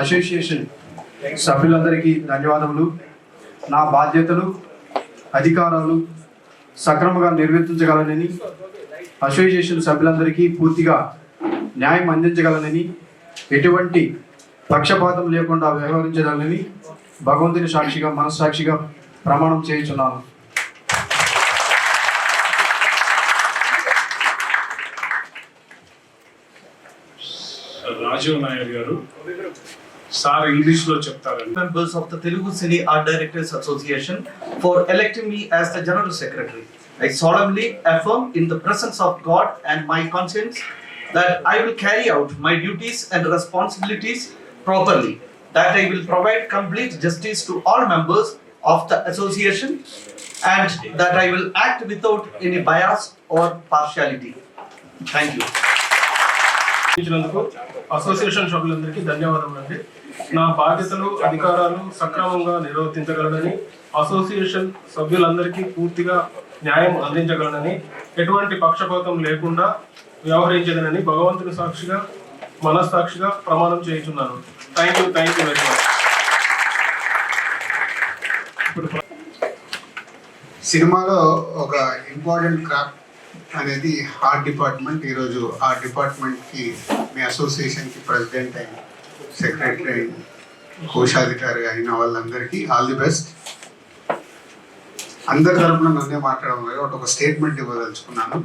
Association సభ్యులందరికీ ధన్యవాదములు. నా బాధ్యతలు అధికారాలు సక్రమంగా నిర్వర్తించగలనని, అసోసియేషన్ సభ్యులందరికీ పూర్తిగా న్యాయం అందించగలనని, ఎటువంటి పక్షపాతం లేకుండా వ్యవహరించగలనని భగవంతుని సాక్షిగా మనస్సాక్షిగా ప్రమాణం చేయుచున్నాను. రాజీవ్ నాయర్ గారు సార్ ఇంగ్లీష్ లో చెప్తారు. Members of the Telugu Cine Art Directors Association for electing me as the General Secretary. I solemnly affirm in the presence of God and my conscience that I will carry out my duties and responsibilities properly, that I will provide complete justice to all members of the association, and that I will act without any bias or partiality. Thank you. Association సభ్యులందరికీ ధన్యవాదములు అండి. నా బాధ్యతలు అధికారాలు సక్రమంగా నిర్వర్తించగలనని, association సభ్యులందరికీ పూర్తిగా న్యాయం అందించగలనని, ఎటువంటి పక్షపాతం లేకుండా వ్యవహరించదనని భగవంతుని సాక్షిగా మనస్సాక్షిగా ప్రమాణం చేయుచున్నాను. Thank you very much. సినిమాలో ఒక ఇంపార్టెంట్ క్రాఫ్ట్ అనేది ఆర్ట్ డిపార్ట్మెంట్. ఈరోజు ఆ డిపార్ట్మెంట్కి మీ అసోసియేషన్కి ప్రెసిడెంట్ అయిన సెక్రటరీ అయిన కోశాధికారి అయిన వాళ్ళందరికీ ఆల్ ది బెస్ట్. అందరి తరపున నన్నే మాట్లాడడం లేదు, ఒక స్టేట్మెంట్ ఇవ్వదలుచుకున్నాను.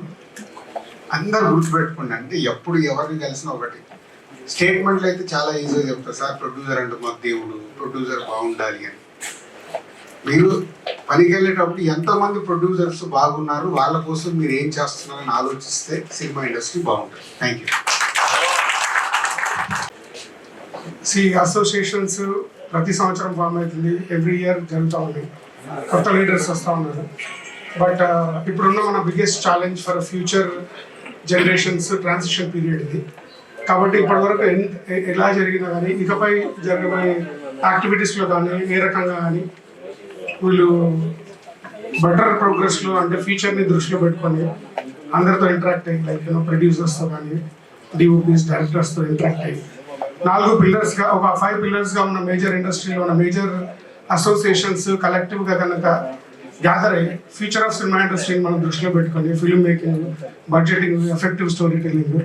అందరు గుర్తుపెట్టుకోండి, అంటే ఎప్పుడు ఎవరిని కలిసినా ఒకటి స్టేట్మెంట్లు అయితే చాలా ఈజీగా చెప్తారు. సార్ ప్రొడ్యూసర్ అంటే మాకు దేవుడు, ప్రొడ్యూసర్ బాగుండాలి అని. మీరు పనికి వెళ్ళేటప్పుడు ఎంతోమంది ప్రొడ్యూసర్స్ బాగున్నారు, వాళ్ళ కోసం మీరు ఏం చేస్తున్నారని ఆలోచిస్తే సినిమా ఇండస్ట్రీ బాగుంటుంది. Thank you. అసోసియేషన్స్ ప్రతి సంవత్సరం ఫామ్ అవుతుంది, ఎవ్రీ ఇయర్ జరుగుతూ ఉంది, కొత్త లీడర్స్ వస్తూ ఉన్నారు. బట్ ఇప్పుడున్న మన biggest challenge for future generations transition period ఇది. కాబట్టి ఇప్పటివరకు ఎలా జరిగినా కానీ, ఇకపై జరగబోయే యాక్టివిటీస్లో కానీ ఏ రకంగా కానీ వీళ్ళు బెటర్ ప్రోగ్రెస్లో, అంటే ఫ్యూచర్ని దృష్టిలో పెట్టుకొని అందరితో ఇంటరాక్ట్ అయ్యి, లైక్ ప్రొడ్యూసర్స్తో కానీ డిఓపీస్ డైరెక్టర్స్తో ఇంటరాక్ట్ అయ్యి 4 పిల్లర్స్గా, ఒక 5 పిల్లర్స్గా ఉన్న మేజర్ ఇండస్ట్రీలో ఉన్న మేజర్ అసోసియేషన్స్ కలెక్టివ్గా కనుక గ్యాదర్ అయ్యి ఫ్యూచర్ ఆఫ్ సినిమా ఇండస్ట్రీని మనం దృష్టిలో పెట్టుకొని film making, budgeting, effective story telling,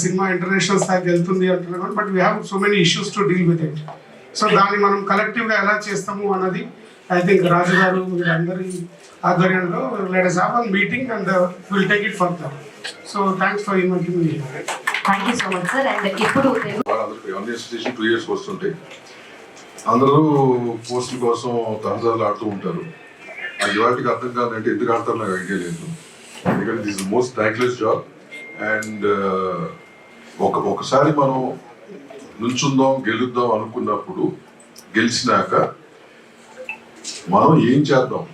cinema international స్థాయికి వెళ్తుంది అంటున్నాం. But we have so many issues to deal with it. So దాన్ని మనం కలెక్టివ్గా ఎలా చేస్తాము అన్నది ఐ థింక్ రాజు గారు వీళ్ళందరి ఆధ్వర్యంలో let us have a meeting and we'll take it further. So thanks for inviting me. Thank you so much sir. And ఇప్పుడు association 2 years వస్తుంటే అందరూ పోస్టుల కోసం తహజాలు ఆడుతూ ఉంటారు. అది వాటికి అర్థం కాదంటే ఎందుకు ఆడతారు నాకు ఐడియా లేదు. ఎందుకంటే this is most thankless job. And ఒకసారి మనం నుంచుందాం గెలుద్దాం అనుకున్నప్పుడు గెలిచినాక మనం ఏం చేద్దాం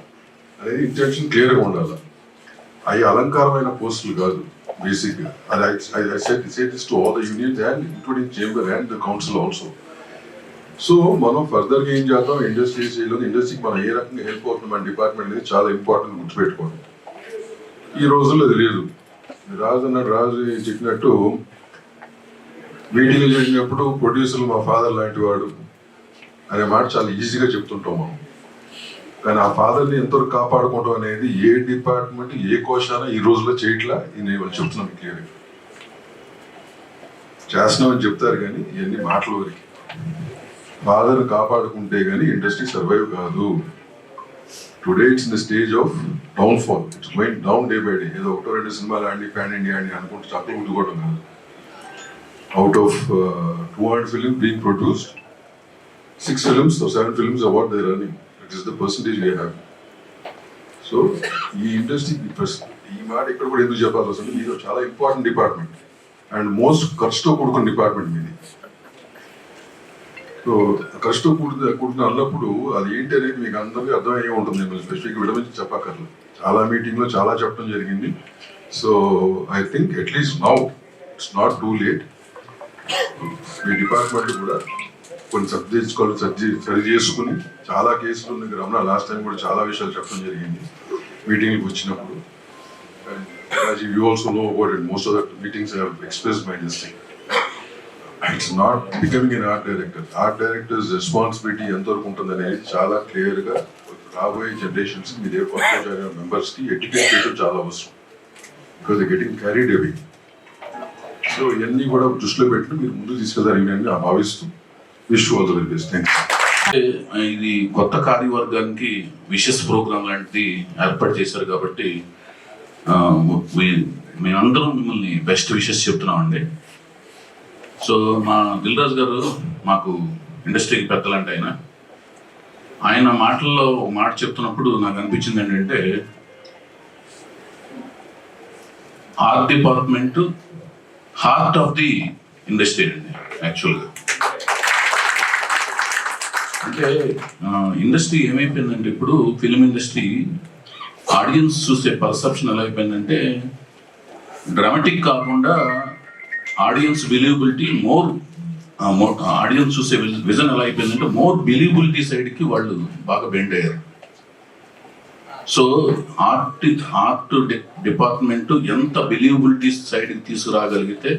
అనేది ఇంటెన్షన్ క్లియర్గా ఉండాలి. అవి అలంకారమైన పోస్టులు కాదు బేసిక్గా. అది I said this to all the unions and including chamber and the council also. So మనం ఫర్దర్గా ఏం చేద్దాం, ఇండస్ట్రీకి మనం ఏ రకంగా హెల్ప్ అవుతుంది మన డిపార్ట్మెంట్ అనేది చాలా ఇంపార్టెంట్ గుర్తుపెట్టుకోండి. ఈ రోజుల్లో అది లేదు. రాజు చెప్పినట్టు మీటింగ్లు జరిగినప్పుడు ప్రొడ్యూసర్లు మా ఫాదర్ లాంటి వాడు అనే మాట చాలా ఈజీగా చెప్తుంటాం మనం. కానీ ఆ ఫాదర్ని ఎంతవరకు కాపాడుకోవడం అనేది ఏ డిపార్ట్మెంట్ ఏ కోశాన ఈ రోజులో చేయట్లా. నేను వాళ్ళు చెప్తున్నాను క్లియర్గా. చేస్తున్నామని చెప్తారు కానీ ఇవన్నీ మాటల వరకు. ఫాదర్ని కాపాడుకుంటే కానీ ఇండస్ట్రీ సర్వైవ్ కాదు. Today it's in the stage of downfall. It's going down day by day. ఏదో 1-2 సినిమాలు ఆడి ప్యాన్ ఇండియా అని అనుకుంటే చక్కగా ఉంటుకోవడం కాదు. Out of 200 films being produced, 6 films or 7 films are what they're earning. It is the percentage we have. So ఈ industry ఈ మాట ఇక్కడ కూడా ఎందుకు చెప్పాల్సి వస్తుంది, ఇది చాలా ఇంపార్టెంట్ డిపార్ట్మెంట్ అండ్ మోస్ట్ ఖర్చుతో కూడుకున్న డిపార్ట్మెంట్ మీది. సో ఖర్చుతో కూడుకున్న అన్నప్పుడు అది ఏంటి అనేది మీకు అందరికీ అర్థమయ్యే ఉంటుంది. నేను స్పెసిఫిక్ విడమించి చెప్పక్కర్లేదు. చాలా మీటింగ్లో చాలా చెప్పడం జరిగింది. So I think at least now it's not too late. Me department కూడా కొన్ని సరి చేసుకుని చాలా కేసులు ఉన్నాయి. రమణ లాస్ట్ టైం కూడా చాలా విషయాలు చెప్పడం జరిగింది మీటింగ్కి వచ్చినప్పుడు. Rajiv, you also know about it. Most of the meetings I have expressed my this thing. It's not becoming an art director. Art director's responsibility ఎంతవరకు ఉంటుంది అనేది చాలా క్లియర్గా రాబోయే జనరేషన్స్ మీ దగ్గర కొత్త మెంబర్స్కి ఎడ్యుకేట్ చేయడం చాలా అవసరం. Because they getting carried away. So ఇవన్నీ కూడా దృష్టిలో పెట్టి మీరు ముందుకు తీసుకెళ్తారని నేను భావిస్తూ wish all the very best. Thank you. ఇది కొత్త కార్యవర్గానికి విషెస్ ప్రోగ్రామ్ లాంటిది ఏర్పాటు చేశారు కాబట్టి మేమందరం మిమ్మల్ని బెస్ట్ విషెస్ చెప్తున్నామండి. సో మా దిల్రాజ్ గారు మాకు ఇండస్ట్రీకి పెద్దలంటే ఆయన మాటల్లో ఒక మాట చెప్తున్నప్పుడు నాకు అనిపించింది ఏంటంటే art department heart of the industry అండి. యాక్చువల్గా అంటే ఇండస్ట్రీ ఏమైపోయిందంటే ఇప్పుడు ఫిలిం ఇండస్ట్రీ ఆడియన్స్ చూసే పర్సెప్షన్ ఎలా అయిపోయిందంటే డ్రామాటిక్ కాకుండా ఆడియన్స్ బిలీవబిలిటీ మోర్ ఆడియన్స్ చూసే విజన్ ఎలా అయిపోయిందంటే మోర్ బిలీవబిలిటీ సైడ్కి వాళ్ళు బాగా బెండ్ అయ్యారు. సో ఆర్ట్ డిపార్ట్మెంట్ ఎంత బిలీవబిలిటీ సైడ్కి తీసుకురాగలిగితే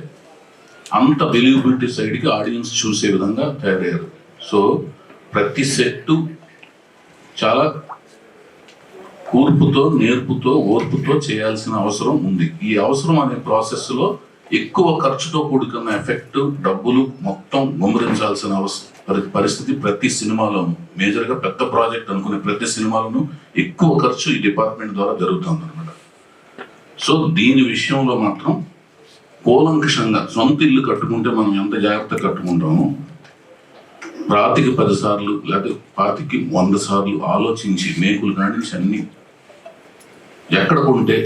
అంత బిలీవబిలిటీ సైడ్కి ఆడియన్స్ చూసే విధంగా తయారయ్యారు. సో ప్రతి సెట్టు చాలా కూర్పుతో నేర్పుతో ఓర్పుతో చేయాల్సిన అవసరం ఉంది. ఈ అవసరం అనే ప్రాసెస్లో ఎక్కువ ఖర్చుతో కూడుకున్న ఎఫెక్ట్ డబ్బులు మొత్తం గుమ్మరించాల్సిన పరిస్థితి ప్రతి సినిమాలోనూ, మేజర్గా పెద్ద ప్రాజెక్ట్ అనుకునే ప్రతి సినిమాలోనూ ఎక్కువ ఖర్చు ఈ డిపార్ట్మెంట్ ద్వారా జరుగుతుంది అనమాట. సో దీని విషయంలో మాత్రం కూలంకషంగా సొంత ఇల్లు కట్టుకుంటే మనం ఎంత జాగ్రత్త కట్టుకుంటామో రాతికి 10 సార్లు లేకపోతే పాతికి 100 సార్లు ఆలోచించి మేకులు కానించి అన్ని ఎక్కడ కొంటే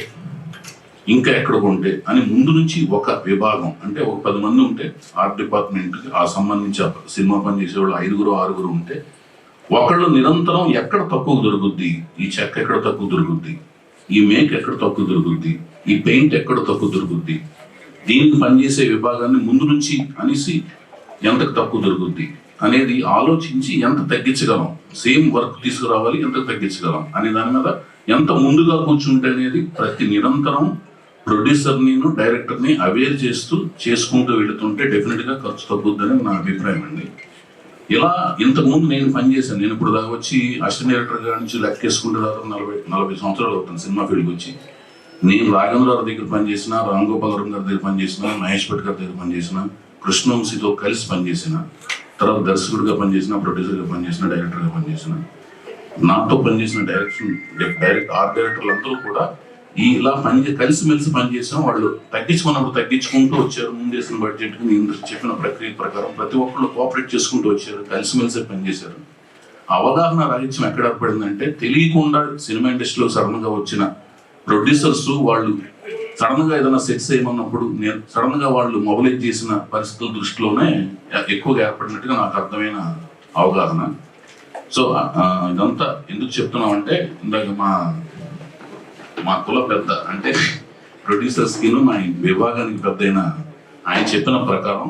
ఇంకా ఎక్కడ కొంటే అని ముందు నుంచి ఒక విభాగం అంటే ఒక 10 మంది ఉంటే ఆర్ట్ డిపార్ట్మెంట్కి ఆ సంబంధించి సినిమా పని చేసేవాళ్ళు 5-6 ఉంటే ఒకళ్ళు నిరంతరం ఎక్కడ తక్కువ దొరుకుద్ది, ఈ చెక్క ఎక్కడ తక్కువ దొరుకుద్ది, ఈ మేక్ ఎక్కడ తక్కువ దొరుకుద్ది, ఈ పెయింట్ ఎక్కడ తక్కువ దొరుకుద్ది, దీనికి పనిచేసే విభాగాన్ని ముందు నుంచి అనేసి ఎంతకు తక్కువ దొరుకుద్ది అనేది ఆలోచించి ఎంత తగ్గించగలం, సేమ్ వర్క్ తీసుకురావాలి ఎంత తగ్గించగలం అనే దాని మీద ఎంత ముందుగా కూర్చుంటే అనేది ప్రతి నిరంతరం ప్రొడ్యూసర్ని డైరెక్టర్ని అవేర్ చేసుకుంటూ వెళుతుంటే డెఫినెట్గా ఖర్చు తగ్గుద్దని నా అభిప్రాయం అండి. ఇలా ఇంతకుముందు నేను పనిచేశాను. నేను ఇప్పుడు దాకా వచ్చి అసిస్టెంట్ డైరెక్టర్గా నుంచి లెక్కేసుకుంటే దాదాపు 40 సంవత్సరాలు అవుతుంది సినిమా ఫీల్డ్కి వచ్చి. నేను రాఘవేంద్రరావు దగ్గర పనిచేసిన, రామ్ గోపాలరావు గారి దగ్గర పనిచేసిన, మహేష్ భట్ గారి దగ్గర పనిచేసిన, కృష్ణవంశీతో కలిసి పనిచేసిన, తర్వాత దర్శకుడిగా పనిచేసిన, ప్రొడ్యూసర్గా పనిచేసిన, డైరెక్టర్గా పనిచేసిన, నాతో పనిచేసిన ఆర్ట్ డైరెక్టర్లు అందరూ కూడా ఇలా కలిసిమెలిసి పనిచేసాం. వాళ్ళు తగ్గించుకున్నప్పుడు తగ్గించుకుంటూ వచ్చారు. ముందేసిన బడ్జెట్కి నేను చెప్పిన ప్రక్రియ ప్రకారం ప్రతి ఒక్కళ్ళు కోఆపరేట్ చేసుకుంటూ వచ్చారు, కలిసిమెలిసి పనిచేశారు. అవగాహన రాహిత్యం ఎక్కడ ఏర్పడిందంటే తెలియకుండా సినిమా ఇండస్ట్రీలో సడన్గా వచ్చిన ప్రొడ్యూసర్స్ వాళ్ళు సడన్గా ఏదైనా సెట్స్ చేయమన్నప్పుడు సడన్గా వాళ్ళు మొబిలైజ్ చేసిన పరిస్థితుల దృష్టిలోనే ఎక్కువగా ఏర్పడినట్టుగా నాకు అర్థమైన అవగాహన. సో ఇదంతా ఎందుకు చెప్తున్నామంటే ఇందాక మా కుల పెద్ద అంటే ప్రొడ్యూసర్స్కి మా విభాగానికి పెద్ద అయిన ఆయన చెప్పిన ప్రకారం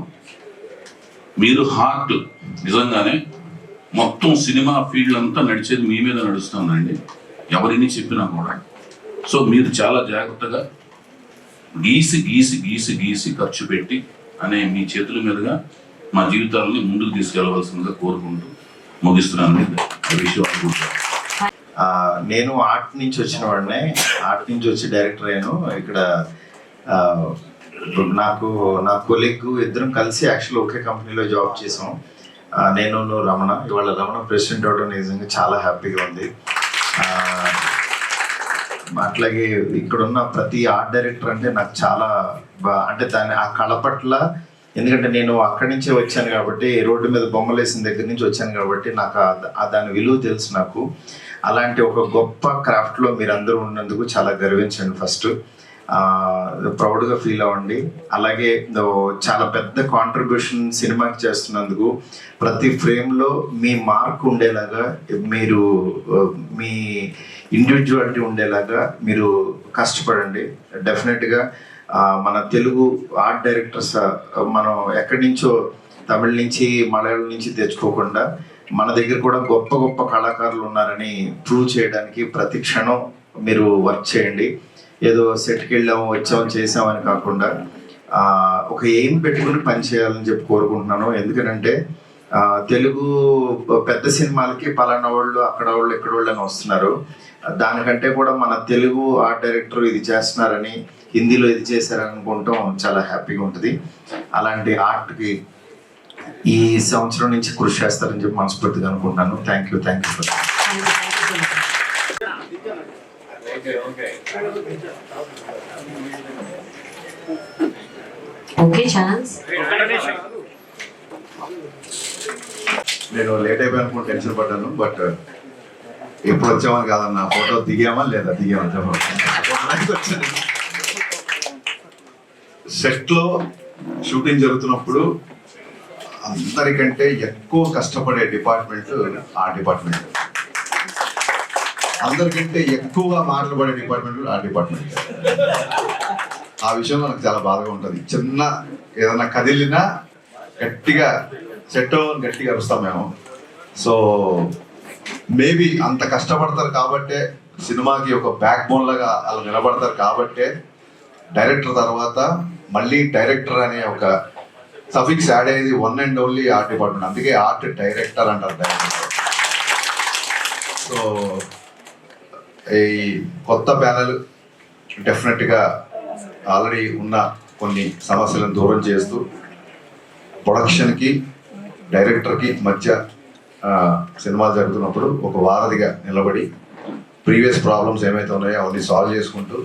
మీరు హార్ట్ నిజంగానే మొత్తం సినిమా ఫీల్డ్ అంతా నడిచేది మీ మీద నడుస్తుందండి, ఎవరిని చెప్పినా కూడా. సో మీరు చాలా జాగ్రత్తగా గీసి గీసి గీసి గీసి ఖర్చు పెట్టి అనే మీ చేతుల మీదుగా మా జీవితాలని ముందుకు తీసుకెళ్లవలసిందిగా కోరుకుంటూ ముగిస్తున్నాను. నేను ఆర్ట్ నుంచి వచ్చిన వాడినే, ఆర్ట్ నుంచి వచ్చి డైరెక్టర్ అయ్యాను. ఇక్కడ నా కొలీగ్ ఇద్దరం కలిసి యాక్చువల్ ఒకే కంపెనీలో జాబ్ చేసాం. నేను రమణ, ఇవాళ రమణ ప్రెసిడెంట్ అవడం నిజంగా చాలా హ్యాపీగా ఉంది. అట్లాగే ఇక్కడున్న ప్రతి ఆర్ట్ డైరెక్టర్ అంటే నాకు చాలా అంటే ఆ కళ పట్ల, ఎందుకంటే నేను అక్కడి నుంచే వచ్చాను కాబట్టి, రోడ్డు మీద బొమ్మలు వేసిన దగ్గర నుంచి వచ్చాను కాబట్టి నాకు దాని విలువ తెలుసు నాకు. అలాంటి ఒక గొప్ప క్రాఫ్ట్లో మీరందరూ ఉన్నందుకు చాలా గర్వించండి. ఫస్ట్ ప్రౌడ్గా ఫీల్ అవ్వండి. అలాగే చాలా పెద్ద కాంట్రిబ్యూషన్ సినిమాకి చేస్తున్నందుకు ప్రతి ఫ్రేమ్లో మీ మార్క్ ఉండేలాగా, మీరు మీ ఇండివిజువాలిటీ ఉండేలాగా మీరు కష్టపడండి. డెఫినెట్గా మన తెలుగు ఆర్ట్ డైరెక్టర్స్ మనం ఎక్కడి నుంచో తమిళ నుంచి మలయాళం నుంచి తెచ్చుకోకుండా మన దగ్గర కూడా గొప్ప గొప్ప కళాకారులు ఉన్నారని ప్రూవ్ చేయడానికి ప్రతి క్షణం మీరు వర్క్ చేయండి. ఏదో సెట్కి వెళ్ళాము వచ్చాము చేసామని కాకుండా ఒక ఎయిమ్ పెట్టుకుని పని చేయాలని చెప్పి కోరుకుంటున్నాను. ఎందుకంటే తెలుగు పెద్ద సినిమాలకి పలానా వాళ్ళు అక్కడ వాళ్ళు ఇక్కడ వాళ్ళు అని వస్తున్నారు. దానికంటే కూడా మన తెలుగు ఆర్ట్ డైరెక్టర్ ఇది చేస్తున్నారని, హిందీలో ఇది చేశారని అనుకుంటాం చాలా హ్యాపీగా ఉంటుంది. అలాంటి ఆర్ట్కి ఈ సంవత్సరం నుంచి కృషి చేస్తారని చెప్పి మనస్ఫూర్తిగా అనుకుంటున్నాను. Thank you. Okay chance. నేను లేట్ అయిపోయి అనుకుని టెన్షన్ పడ్డాను. బట్ ఎప్పుడు వచ్చామని కాదన్న, ఫోటో దిగామా లేదా సెట్ లో షూటింగ్ జరుగుతున్నప్పుడు అందరికంటే ఎక్కువ కష్టపడే డిపార్ట్మెంట్ ఆ డిపార్ట్మెంట్, అందరికంటే ఎక్కువగా మాటలు పడే డిపార్ట్మెంట్ ఆ డిపార్ట్మెంట్. ఆ విషయం మనకు చాలా బాధగా ఉంటుంది. చిన్న ఏదైనా కదిలినా గట్టిగా సెట్ గట్టిగా అరుస్తాం మేము. సో మేబీ అంత కష్టపడతారు కాబట్టే, సినిమాకి ఒక బ్యాక్ బోన్ లాగా అలా నిలబడతారు కాబట్టే డైరెక్టర్ తర్వాత మళ్ళీ డైరెక్టర్ అనే ఒక సఫిక్స్ యాడ్ అయ్యేది one and only art department. అందుకే ఆర్ట్ డైరెక్టర్ అంటారు డైరెక్టర్. సో ఈ కొత్త ప్యానల్ డెఫినెట్గా ఆల్రెడీ ఉన్న కొన్ని సమస్యలను దూరం చేస్తూ ప్రొడక్షన్కి డైరెక్టర్కి మధ్య సినిమాలు జరుగుతున్నప్పుడు ఒక వారధిగా నిలబడి ప్రీవియస్ ప్రాబ్లమ్స్ ఏమైతే ఉన్నాయో అవన్నీ సాల్వ్ చేసుకుంటూ,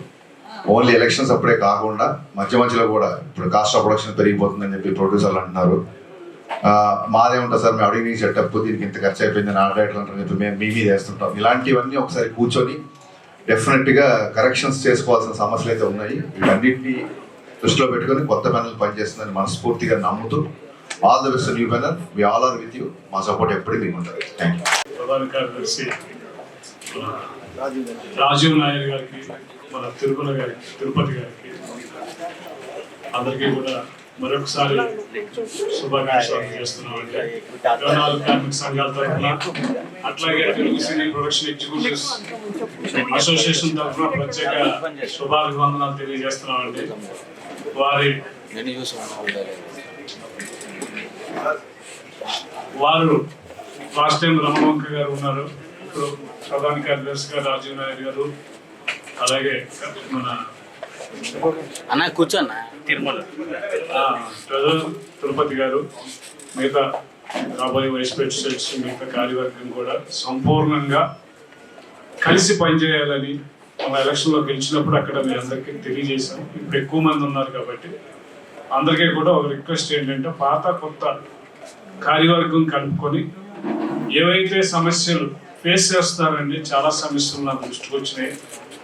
ఓన్లీ ఎలక్షన్స్ అప్పుడే కాకుండా మధ్యలో కూడా ఇప్పుడు కాస్ట్ ఆఫ్ ప్రొడక్షన్ పెరిగిపోతుందని చెప్పి ప్రొడ్యూసర్లు అంటున్నారు. మాదేముంటుంది సార్, మేము అడిగిన సెటప్ దీనికి ఇంత ఖర్చు అయిపోయింది నా డైరెక్టర్ అంటారు చెప్పి మేము మీ మీద వేస్తుంటాం. ఇలాంటివన్నీ ఒకసారి కూర్చొని డెఫినెట్గా కరెక్షన్స్ చేసుకోవాల్సిన సమస్యలు అయితే ఉన్నాయి. వీటన్నిటిని దృష్టిలో పెట్టుకొని కొత్త ప్యానల్ పనిచేస్తుందని మనస్ఫూర్తిగా నమ్ముతూ all the best new panel. We all are with you. మా సపోర్ట్ ఎప్పుడు మీకు ఉంటుంది. Thank you. ప్రధాన కార్యదర్శి రాజీవ్ నాయర్ గారికి, మన తిరుపతి గారికి అందరికీ కూడా మరొకసారి శుభాకాంక్షలు చేస్తున్నామండి. 24 కార్మిక సంఘాల తరఫున, అట్లాగే తెలుగు సినీ ప్రొడక్షన్ ఎగ్జిక్యూటివ్స్ అసోసియేషన్ తరఫున ప్రత్యేక శుభాభివందనాలు తెలియజేస్తున్నామండి. వారు లాస్ట్ టైం రమణవంక గారు ఉన్నారు, ఇప్పుడు ప్రధాన కార్యదర్శిగా రాజీవ్ నాయర్ గారు, అలాగే మన తిరుపతి గారు, మిగతా రాబోయే వైస్ ప్రెసిడెంట్స్, మిగతా కార్యవర్గం కూడా సంపూర్ణంగా కలిసి పనిచేయాలని మన ఎలక్షన్లో గెలిచినప్పుడు అక్కడ మీ అందరికీ తెలియజేశాం. ఇప్పుడు ఎక్కువ మంది ఉన్నారు కాబట్టి అందరికీ కూడా ఒక రిక్వెస్ట్ ఏంటంటే, పాత కొత్త కార్యవర్గం కలుపుకొని ఏవైతే సమస్యలు ఫేస్ చేస్తారండి, చాలా సమస్యలు నా దృష్టికి వచ్చినాయి.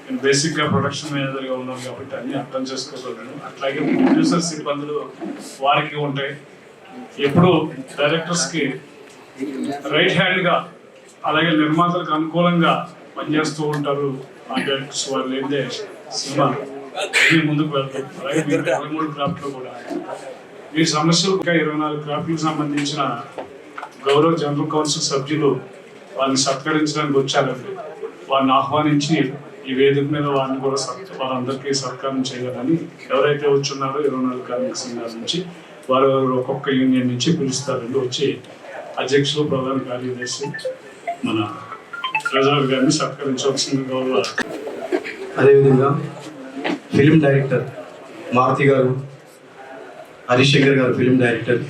నేను బేసిక్గా ప్రొడక్షన్ మేనేజర్గా ఉన్నాను కాబట్టి అన్నీ అర్థం చేసుకోగలను. అట్లాగే ప్రొడ్యూసర్స్ ఇబ్బందులు వారికి ఉంటాయి. ఎప్పుడు డైరెక్టర్స్కి రైట్ హ్యాండ్గా, అలాగే నిర్మాతలకు అనుకూలంగా పనిచేస్తూ ఉంటారు ఆ డైరెక్టర్స్. వాళ్ళు ఏంటంటే సినిమా ముందుకు వెళ్తారు. అలాగే 23 క్రాఫ్ట్లో కూడా ఈ సమస్యలు 24 క్రాఫ్ట్లకు సంబంధించిన గౌరవ జనరల్ కౌన్సిల్ సభ్యులు వారిని సత్కరించడానికి వచ్చారండి. వారిని ఆహ్వానించి ఈ వేదిక మీద వారిని కూడా వారందరికీ సత్కారం చేయాలని, ఎవరైతే వచ్చున్నారో 24 కార్మిక సంఘాల నుంచి వారు ఒక్కొక్క యూనియన్ నుంచి పిలుస్తారండి. వచ్చి అధ్యక్షులు, ప్రధాన కార్యదర్శి మన ట్రెజరర్ గారిని సత్కరించవలసింది గౌరవ. అదేవిధంగా ఫిలిం డైరెక్టర్ మారుతి గారు, హరిశంకర్ గారు ఫిలిం డైరెక్టర్,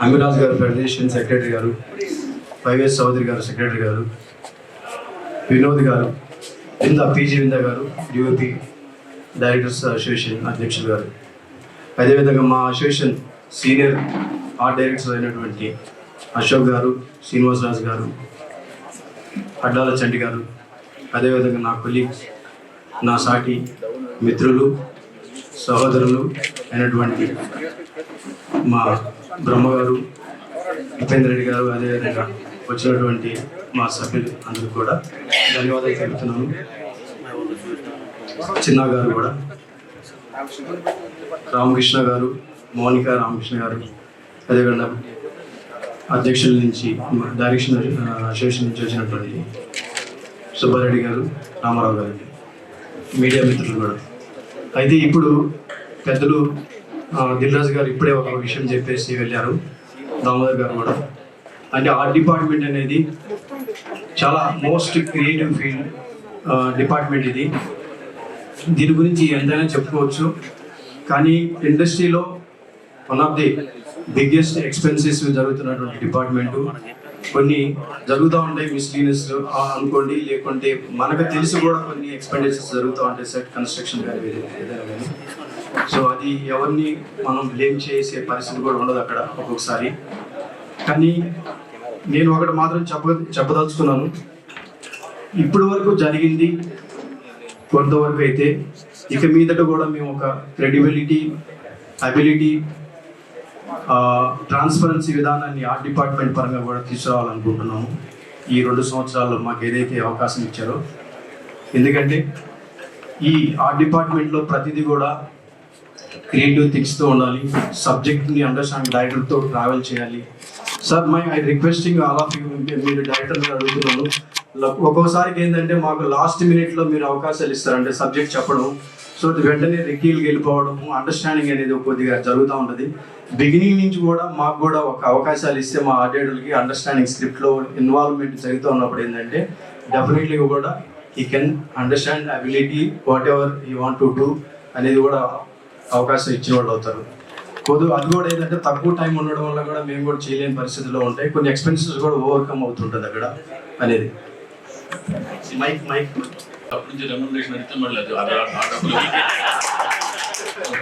అమిరాజ్ గారు ఫెడరేషన్ సెక్రటరీ గారు, వైఎస్ చౌదరి గారు సెక్రటరీ గారు, వినోద్ గారు, విందా గారు డిఓపి డైరెక్టర్స్ అసోసియేషన్ అధ్యక్షులు గారు, అదేవిధంగా మా అసోసియేషన్ సీనియర్ ఆర్ట్ డైరెక్టర్స్ అయినటువంటి అశోక్ గారు, శ్రీనివాసరాజు గారు, అడ్డాల చంటి గారు, అదేవిధంగా నా కొలీగ్స్, నా సాటి మిత్రులు, సహోదరులు అయినటువంటి మా బ్రహ్మగారు, ఉపేంద్ర రెడ్డి గారు, అదేవిధంగా వచ్చినటువంటి మా సభ్యులు అందరూ కూడా ధన్యవాదాలు తెలుపుతున్నాను. చిన్న గారు కూడా, రామకృష్ణ గారు, మౌనిక రామకృష్ణ గారు, అదేవిధంగా అధ్యక్షుల నుంచి డైరెక్షన్ అసోసియేషన్ నుంచి వచ్చినటువంటి సుబ్బారెడ్డి గారు, రామారావు గారికి మీడియా మిత్రులు కూడా. అయితే ఇప్పుడు పెద్దలు దిల్రాజు గారు ఇప్పుడే ఒక విషయం చెప్పేసి వెళ్ళారు, దామోదర్ గారు కూడా. అంటే ఆర్ట్ డిపార్ట్మెంట్ అనేది చాలా మోస్ట్ క్రియేటివ్ ఫీల్డ్ డిపార్ట్మెంట్ ఇది. దీని గురించి ఎంతైనా చెప్పుకోవచ్చు, కానీ ఇండస్ట్రీలో one of the biggest expenses జరుగుతున్నటువంటి డిపార్ట్మెంటు. కొన్ని జరుగుతూ ఉంటాయి మిస్లీనియస్ అనుకోండి, లేకుంటే మనకు తెలిసి కూడా కొన్ని ఎక్స్పెండిచర్స్ జరుగుతూ ఉంటాయి, సెట్ కన్స్ట్రక్షన్ కానీ ఏదైనా కానీ. సో అది ఎవరిని మనం బ్లేమ్ చేసే పరిస్థితి కూడా ఉండదు అక్కడ ఒక్కొక్కసారి. కానీ నేను ఒకటి మాత్రం చెప్పదలుచుకున్నాను, ఇప్పటి వరకు జరిగింది కొంతవరకు అయితే ఇక మీదట కూడా మేము ఒక క్రెడిబిలిటీ, అబిలిటీ, ట్రాన్స్పరెన్సీ విధానాన్ని ఆర్ట్ డిపార్ట్మెంట్ పరంగా కూడా తీసుకురావాలనుకుంటున్నాము ఈ 2 సంవత్సరాల్లో మాకు ఏదైతే అవకాశం ఇచ్చారో. ఎందుకంటే ఈ ఆర్ట్ డిపార్ట్మెంట్లో ప్రతిదీ కూడా క్రియేటివ్ థింగ్స్తో ఉండాలి, సబ్జెక్ట్ని అండర్స్టాండ్ డైరెక్టర్తో ట్రావెల్ చేయాలి. Sir I requesting all of you, మీరు డైరెక్టర్ మీద అడుగుతున్నాను, ఒక్కోసారికి ఏంటంటే మాకు లాస్ట్ మినిట్లో మీరు అవకాశాలు ఇస్తారంటే సబ్జెక్ట్ చెప్పడం, సో వెంటనే రెక్కీలు వెళ్ళిపోవడం, అండర్స్టాండింగ్ అనేది కొద్దిగా జరుగుతూ ఉంటుంది. బిగినింగ్ నుంచి కూడా మాకు కూడా ఒక అవకాశాలు ఇస్తే మా ఆర్టిస్టులకి అండర్స్టాండింగ్ స్క్రిప్ట్లో ఇన్వాల్వ్మెంట్ జరుగుతూ ఉన్నప్పుడు ఏంటంటే డెఫినెట్లీ కూడా ఈ can understand ability what ever you want to do అనేది కూడా అవకాశం ఇచ్చిన వాళ్ళు అవుతారు. అది కూడా ఏంటంటే తక్కువ టైం ఉండడం వల్ల కూడా మేము కూడా చేయలేని పరిస్థితుల్లో ఉంటాయి, కొన్ని ఎక్స్పెన్సెస్ కూడా ఓవర్కమ్ అవుతుంటుంది అక్కడ అనేది. మైక్ అప్పటి నుంచి రెమ్యునరేషన్ అడిగితే మళ్ళీ అది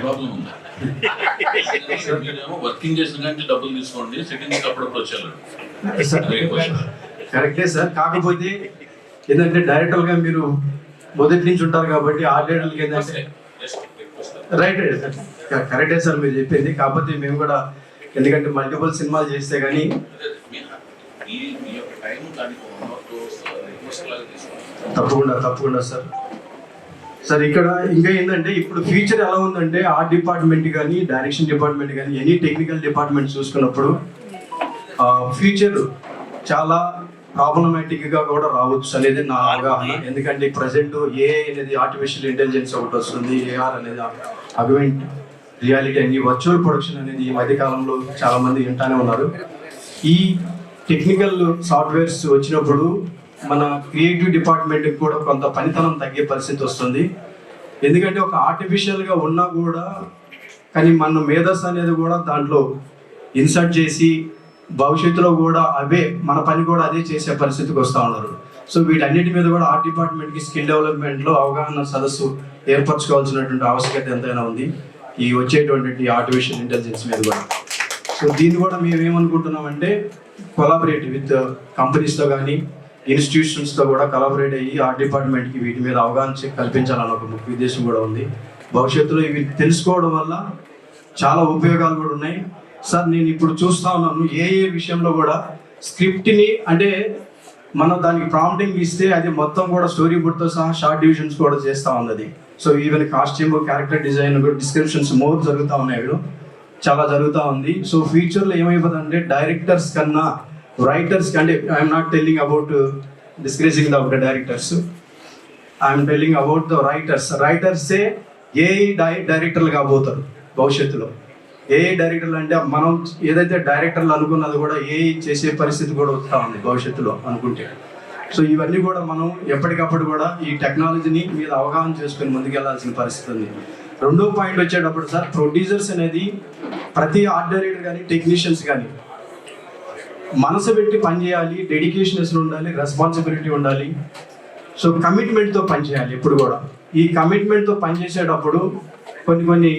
ప్రాబ్లం ఉంది. మీరేమో వర్కింగ్ చేసిన కానీ డబ్బులు తీసుకోండి, సిట్టింగ్ అప్పుడప్పుడు వచ్చారు. కరెక్టే సార్, కాకపోతే ఏంటంటే డైరెక్టర్గా మీరు మొదటి నుంచి ఉంటారు కాబట్టి ఆర్టిస్టులకి ఏంటంటే రైట్ కరెక్టే సార్ మీరు చెప్పింది. కాకపోతే మేము కూడా ఎందుకంటే మల్టిపుల్ సినిమాలు చేస్తే కానీ తప్పకుండా సార్ ఇక్కడ ఇంకా ఏంటంటే ఇప్పుడు ఫ్యూచర్ ఎలా ఉందంటే ఆర్ట్ డిపార్ట్మెంట్ కానీ డైరెక్షన్ డిపార్ట్మెంట్ కానీ ఎనీ టెక్నికల్ డిపార్ట్మెంట్ చూసుకున్నప్పుడు ఫ్యూచర్ చాలా ప్రాబ్లమాటిక్గా కూడా రావచ్చు అనేది నా అవగాహన. ఎందుకంటే ప్రజెంట్ ఏఐ అనేది ఆర్టిఫిషియల్ ఇంటెలిజెన్స్ ఒకటి వస్తుంది, ఏఆర్ అనేది అగ్మెంట్ రియాలిటీ అని వర్చువల్ ప్రొడక్షన్ అనేది ఈ మధ్యకాలంలో చాలా మంది వింటానే ఉన్నారు. ఈ టెక్నికల్ సాఫ్ట్వేర్స్ వచ్చినప్పుడు మన క్రియేటివ్ డిపార్ట్మెంట్కి కూడా కొంత పనితనం తగ్గే పరిస్థితి వస్తుంది. ఎందుకంటే ఒక ఆర్టిఫిషియల్గా ఉన్నా కూడా కానీ మన మేధస్సు అనేది కూడా దాంట్లో ఇన్సర్ట్ చేసి భవిష్యత్తులో కూడా మన పని కూడా అదే చేసే పరిస్థితికి వస్తూ ఉన్నారు. సో వీటన్నిటి మీద కూడా ఆర్ట్ డిపార్ట్మెంట్కి స్కిల్ డెవలప్మెంట్లో అవగాహన సదస్సు ఏర్పరచుకోవాల్సినటువంటి ఆవశ్యకత ఎంతైనా ఉంది ఈ వచ్చేటువంటి ఆర్టిఫిషియల్ ఇంటెలిజెన్స్ మీద కూడా. సో దీన్ని కూడా మేము ఏమనుకుంటున్నామంటే కొలాబరేట్ విత్ కంపెనీస్తో కానీ ఇన్స్టిట్యూషన్స్తో కూడా కొలాబరేట్ అయ్యి ఆర్ట్ డిపార్ట్మెంట్కి వీటి మీద అవగాహన కల్పించాలని ఒక ముఖ్య ఉద్దేశం కూడా ఉంది. భవిష్యత్తులో ఇవి తెలుసుకోవడం వల్ల చాలా ఉపయోగాలు కూడా ఉన్నాయి. సార్ నేను ఇప్పుడు చూస్తా ఉన్నాను ఏ విషయంలో కూడా స్క్రిప్ట్ని అంటే మనం దానికి ప్రాంప్టింగ్ ఇస్తే అది మొత్తం కూడా స్టోరీ బోర్డ్తో సహా షార్ట్ డివిజన్స్ కూడా చేస్తూ ఉంది. So even costume, character design కూడా డిస్క్రిప్షన్స్ మోర్ జరుగుతూ ఉన్నాయి, చాలా జరుగుతూ ఉంది. సో ఫ్యూచర్లో ఏమైపోతుంది అంటే డైరెక్టర్స్ కన్నా రైటర్స్ అంటే I'm not telling about discouraging the directors, I'm telling about the రైటర్సే ఏఐ డైరెక్టర్లు కాబోతారు భవిష్యత్తులో. ఏఐ డైరెక్టర్లు అంటే మనం ఏదైతే డైరెక్టర్లు అనుకున్నది కూడా ఏఐ చేసే పరిస్థితి కూడా వస్తూ ఉంది భవిష్యత్తులో అనుకుంటే. సో ఇవన్నీ కూడా మనం ఎప్పటికప్పుడు కూడా ఈ టెక్నాలజీని మీద అవగాహన చేసుకుని ముందుకెళ్లాల్సిన పరిస్థితి ఉంది. రెండో పాయింట్ వచ్చేటప్పుడు సార్ ప్రొడ్యూసర్స్ అనేది ప్రతి ఆర్ట్ డైరెక్టర్ కానీ టెక్నీషియన్స్ కానీ మనసు పెట్టి పనిచేయాలి, డెడికేషన్ ఉండాలి, రెస్పాన్సిబిలిటీ ఉండాలి. సో కమిట్మెంట్తో పనిచేయాలి ఎప్పుడు కూడా. ఈ కమిట్మెంట్తో పనిచేసేటప్పుడు కొన్ని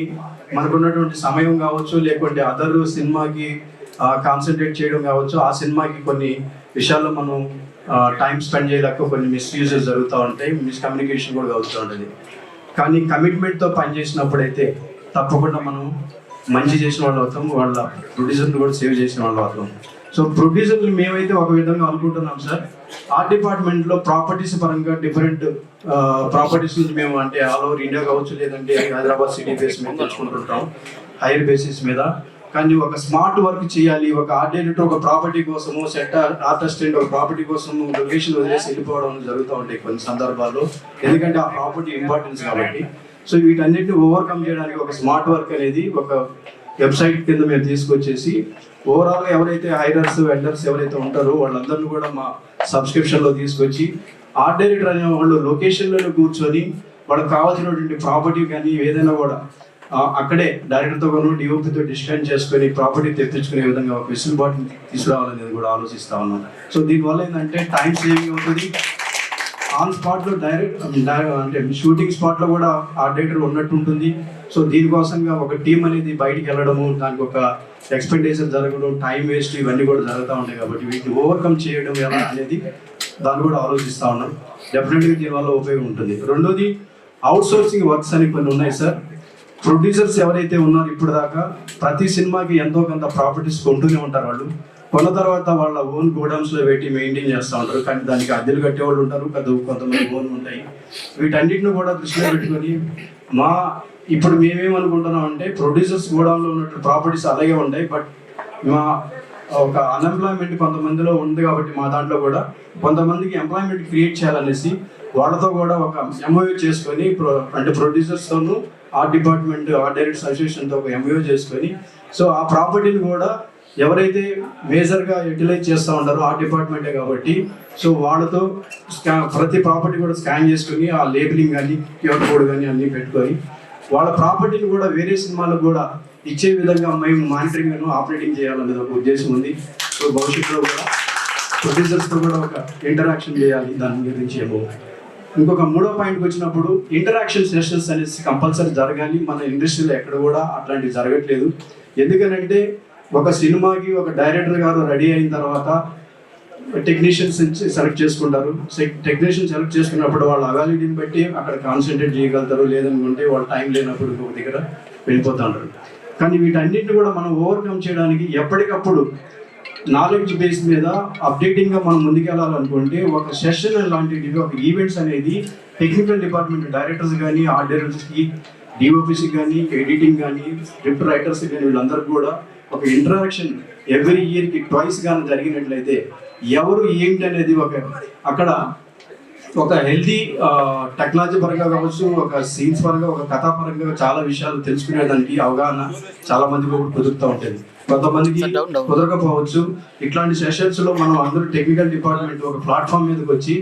మనకున్నటువంటి సమయం కావచ్చు, లేకుంటే అదర్ సినిమాకి కాన్సన్ట్రేట్ చేయడం కావచ్చు, ఆ సినిమాకి కొన్ని విషయాల్లో మనం టైం స్పెండ్ చేయలేక కొన్ని మిస్యూజెస్ జరుగుతూ ఉంటాయి, మిస్కమ్యూనికేషన్ కూడా అవుతూ ఉంటుంది. కానీ కమిట్మెంట్తో పనిచేసినప్పుడైతే తప్పకుండా మనం మంచి చేసిన వాళ్ళు అవుతాం, వాళ్ళ ప్రొడ్యూసర్ని కూడా సేవ్ చేసిన వాళ్ళు అవుతాం. సో ప్రొడ్యూసర్లు మేమైతే ఒక విధంగా అనుకుంటున్నాం సార్, ఆర్ట్ డిపార్ట్మెంట్లో ప్రాపర్టీస్ పరంగా డిఫరెంట్ ప్రాపర్టీస్ నుంచి మేము అంటే ఆల్ ఓవర్ ఇండియా కావచ్చు, లేదంటే హైదరాబాద్ సిటీ బేస్ మీద తెచ్చుకుంటుంటాం హైయర్ బేసిస్ మీద. కానీ ఒక స్మార్ట్ వర్క్ చేయాలి, ఒక ఆర్ట్ డైరెక్టర్ ఒక ప్రాపర్టీ కోసము, సెట్ ఆర్ట్ అసిస్టెంట్ ఒక ప్రాపర్టీ కోసము లొకేషన్ వదిలేసి వెళ్ళిపోవడం జరుగుతూ ఉంటాయి కొన్ని సందర్భాల్లో, ఎందుకంటే ఆ ప్రాపర్టీ ఇంపార్టెన్స్ కాబట్టి. సో వీటన్నిటిని ఓవర్కమ్ చేయడానికి ఒక స్మార్ట్ వర్క్ అనేది ఒక వెబ్సైట్ కింద మేము తీసుకొచ్చేసి ఓవరాల్గా ఎవరైతే హైరర్స్ వెండర్స్ ఎవరైతే ఉంటారో వాళ్ళందరినీ కూడా మా సబ్స్క్రిప్షన్లో తీసుకొచ్చి ఆర్ట్ డైరెక్టర్ అనే వాళ్ళు లొకేషన్లలో కూర్చొని వాళ్ళకి కావాల్సినటువంటి ప్రాపర్టీ కానీ ఏదైనా కూడా అక్కడే డైరెక్టర్తో కానీ డిఓపితో డిస్కస్ చేసుకొని ప్రాపర్టీ తెప్పించుకునే విధంగా ఒక వెసులుబాటుని తీసుకురావాలనేది కూడా ఆలోచిస్తా ఉన్నాం. సో దీనివల్ల ఏంటంటే టైం సేవింగ్ అవుతుంది, ఆన్ స్పాట్లో డైరెక్ట్ అంటే షూటింగ్ స్పాట్లో కూడా ఆర్ట్ డైరెక్టర్ ఉన్నట్టు ఉంటుంది. సో దీనికోసంగా ఒక టీం అనేది బయటికి వెళ్ళడము, దానికి ఒక ఎక్స్పెండిచర్ జరగడం, టైం వేస్ట్ ఇవన్నీ కూడా జరుగుతూ ఉంటాయి. కాబట్టి వీటిని ఓవర్కమ్ చేయడం ఎలా అనేది దాన్ని కూడా ఆలోచిస్తూ ఉన్నాం. డెఫినెట్గా దీనివల్ల ఉపయోగం ఉంటుంది. రెండోది అవుట్ సోర్సింగ్ వర్క్స్ అని కొన్ని ఉన్నాయి సార్. ప్రొడ్యూసర్స్ ఎవరైతే ఉన్నారో ఇప్పుడు దాకా ప్రతి సినిమాకి ఎంతో కొంత ప్రాపర్టీస్ కొంటూనే ఉంటారు. వాళ్ళు కొన్న తర్వాత వాళ్ళ ఓన్ గోడౌన్స్లో పెట్టి మెయింటైన్ చేస్తూ ఉంటారు, కానీ దానికి అద్దెలు కట్టేవాళ్ళు ఉంటారు, కొంతమంది ఓన్ ఉంటాయి. వీటన్నిటిని కూడా దృష్టిలో పెట్టుకొని ఇప్పుడు మేమేమనుకుంటున్నాం అంటే ప్రొడ్యూసర్స్ గోడౌన్లో ఉన్నట్టు ప్రాపర్టీస్ అలాగే ఉంటాయి, బట్ మా ఒక అన్ఎంప్లాయ్మెంట్ కొంతమందిలో ఉంది కాబట్టి మా దాంట్లో కూడా కొంతమందికి ఎంప్లాయ్మెంట్ క్రియేట్ చేయాలనేసి వాళ్ళతో కూడా ఒక ఎంఓయూ చేసుకొని అంటే ప్రొడ్యూసర్స్తోనూ ఆర్ట్ డిపార్ట్మెంట్ ఆర్ట్ డైరెక్టర్స్ అసోసియేషన్తో ఒక ఎంఓయూ చేసుకొని సో ఆ ప్రాపర్టీని కూడా ఎవరైతే మేజర్గా యూటిలైజ్ చేస్తూ ఉంటారో ఆర్ట్ డిపార్ట్మెంటే కాబట్టి సో వాళ్ళతో ప్రతి ప్రాపర్టీ కూడా స్కాన్ చేసుకొని ఆ లేబులింగ్ కానీ క్యూఆర్ కోడ్ కానీ అన్నీ పెట్టుకొని వాళ్ళ ప్రాపర్టీని కూడా వేరే సినిమాలకు కూడా ఇచ్చే విధంగా మేము మానిటరింగ్ ఆపరేటింగ్ చేయాలనేది ఒక ఉద్దేశం ఉంది. సో భవిష్యత్తులో కూడా ప్రొడ్యూసర్స్తో కూడా ఒక ఇంటరాక్షన్ చేయాలి దాని గురించి ఏమో. ఇంకొక మూడో పాయింట్కి వచ్చినప్పుడు ఇంటరాక్షన్ సెషన్స్ అనేసి కంపల్సరీ జరగాలి. మన ఇండస్ట్రీలో ఎక్కడ కూడా అట్లాంటివి జరగట్లేదు. ఎందుకనంటే ఒక సినిమాకి ఒక డైరెక్టర్ గారు రెడీ అయిన తర్వాత టెక్నీషియన్స్ సెలెక్ట్ చేసుకుంటారు. టెక్నీషియన్ సెలెక్ట్ చేసుకున్నప్పుడు వాళ్ళ అవైలబిలిటీని బట్టి అక్కడ కాన్సన్ట్రేట్ చేయగలుగుతారు, లేదనుకుంటే వాళ్ళ టైం లేనప్పుడు ఒక దగ్గర వెళ్ళిపోతూ ఉంటారు. కానీ వీటన్నిటిని కూడా మనం ఓవర్కమ్ చేయడానికి ఎప్పటికప్పుడు నాలెడ్జ్ బేస్ మీద అప్డేటింగ్గా మనం ముందుకెళ్ళాలనుకుంటే ఒక సెషన్ లాంటివి ఒక ఈవెంట్స్ అనేది టెక్నికల్ డిపార్ట్మెంట్ డైరెక్టర్స్ కానీ ఆర్ట్ డైరెక్టర్స్కి డిఓపిసి కానీ ఎడిటింగ్ కానీ స్క్రిప్ట్ రైటర్స్ కానీ వీళ్ళందరికీ కూడా ఒక ఇంటరాక్షన్ ఎవ్రీ ఇయర్కి ట్వైస్ కానీ జరిగినట్లయితే ఎవరు ఏంటి అనేది అక్కడ ఒక హెల్తీ టెక్నాలజీ పరంగా కావచ్చు, ఒక సీన్స్ పరంగా, ఒక కథా పరంగా చాలా విషయాలు తెలుసుకునేదానికి అవగాహన చాలా మందికి ఒకటి కుదురుతూ ఉంటుంది, కొంతమందికి కుదరకపోవచ్చు. ఇట్లాంటి సెషన్స్లో మనం అందరూ టెక్నికల్ డిపార్ట్మెంట్ ఒక ప్లాట్ఫామ్ మీదకి వచ్చి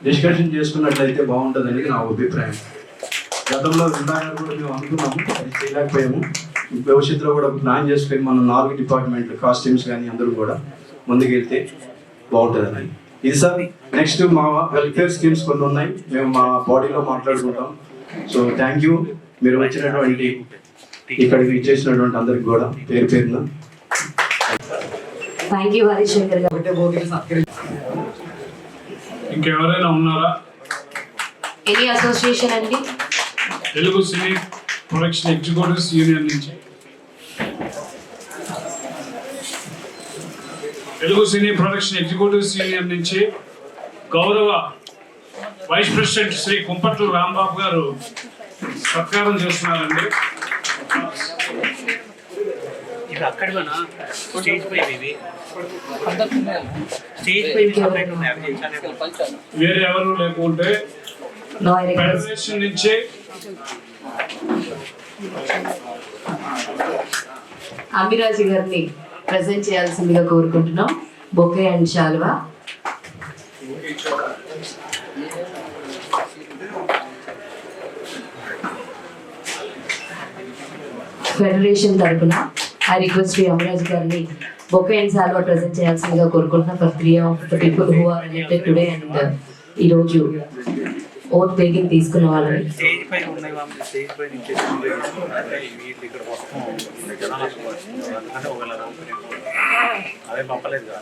డిస్కషన్ చేసుకున్నట్లయితే బాగుంటుంది అనేది నా అభిప్రాయం. గతంలో కూడా మేము అనుకున్నాము, అది చేయలేకపోయాము. భవిష్యత్తులో కూడా ప్లాన్ చేసుకొని మనం 4 డిపార్ట్మెంట్ కాస్ట్యూమ్స్ కానీ అందరూ కూడా ముందుకెళ్తే బాగుంటుందని. ఇది సార్. నెక్స్ట్ మా వెల్ఫేర్ స్కీమ్స్ కొన్ని ఉన్నాయి, మేము మా బాడీలో మాట్లాడుకుంటాం. సో థ్యాంక్ యూ మీరు వచ్చినటువంటి ఇక్కడికి ఇచ్చేసినటువంటి అందరికి కూడా పేరు పేరున థ్యాంక్ యూ హరిశంకర్ గారు. ఇంకెవరైనా ఉన్నారా? ఎనీ అసోసియేషన్ అండి? తెలుగు సినీ ప్రొడక్షన్ ఎగ్జిక్యూటివ్స్ యూనియన్ నుంచి, తెలుగు సినీ ప్రొడక్షన్ ఎగ్జిక్యూటివ్స్ యూనియన్ నుంచి గౌరవ వైస్ ప్రెసిడెంట్ శ్రీ కుంపట్ల రాంబాబు గారు సత్కారం చేస్తున్నారండి. వేరే ఎవరు లేకుంటే ఫెడరేషన్ నుంచి అమిరాజు గారిని ప్రెజెంట్ చేయాల్సిందిగా కోరుకుంటున్నాం. బొకే అండ్ శాల్వా. ఫెడరేషన్ తరఫున ఐ రిక్వెస్ట్ శ్రీ అమిరాజు గారిని బొకే అండ్ శాల్వా ప్రెజెంట్ చేయాల్సిందిగా కోరుకుంటున్నాం for 3 of the people who are elected today and ఈరోజు ఓట్ టేకింగ్ తీసుకున్న వాళ్ళని. అదే పంపలేదు కదా.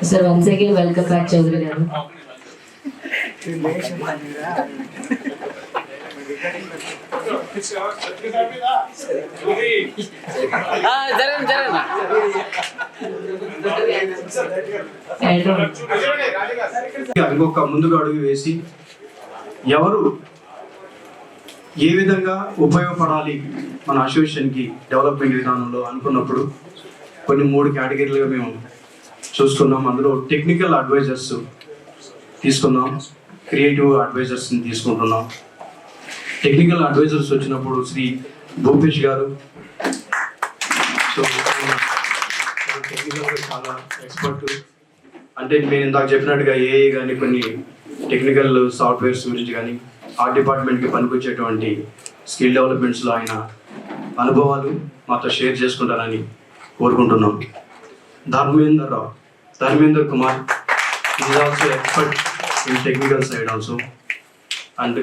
Sir, once again welcome back, Chaudhary garu. ఇంకొక ముందుకు అడుగు వేసి ఎవరు ఏ విధంగా ఉపయోగపడాలి మన అసోసియేషన్కి డెవలప్మెంట్ విధానంలో అనుకున్నప్పుడు కొన్ని 3 కేటగిరీలుగా మేము చూసుకున్నాం. అందులో టెక్నికల్ అడ్వైజర్స్ తీసుకున్నాం, క్రియేటివ్ అడ్వైజర్స్ని తీసుకుంటున్నాం. టెక్నికల్ అడ్వైజర్స్ వచ్చినప్పుడు శ్రీ భూపేష్ గారు, సో టెక్నికల్గా చాలా ఎక్స్పర్ట్. అంటే నేను ఇందాక చెప్పినట్టుగా ఏఐ కానీ కొన్ని టెక్నికల్ సాఫ్ట్వేర్స్ గురించి కానీ ఆర్ట్ డిపార్ట్మెంట్కి పనికొచ్చేటువంటి స్కిల్ డెవలప్మెంట్స్లో ఆయన అనుభవాలు మాతో షేర్ చేసుకుంటారని కోరుకుంటున్నాం. Dharmender Kumar is also expert in technical side also. And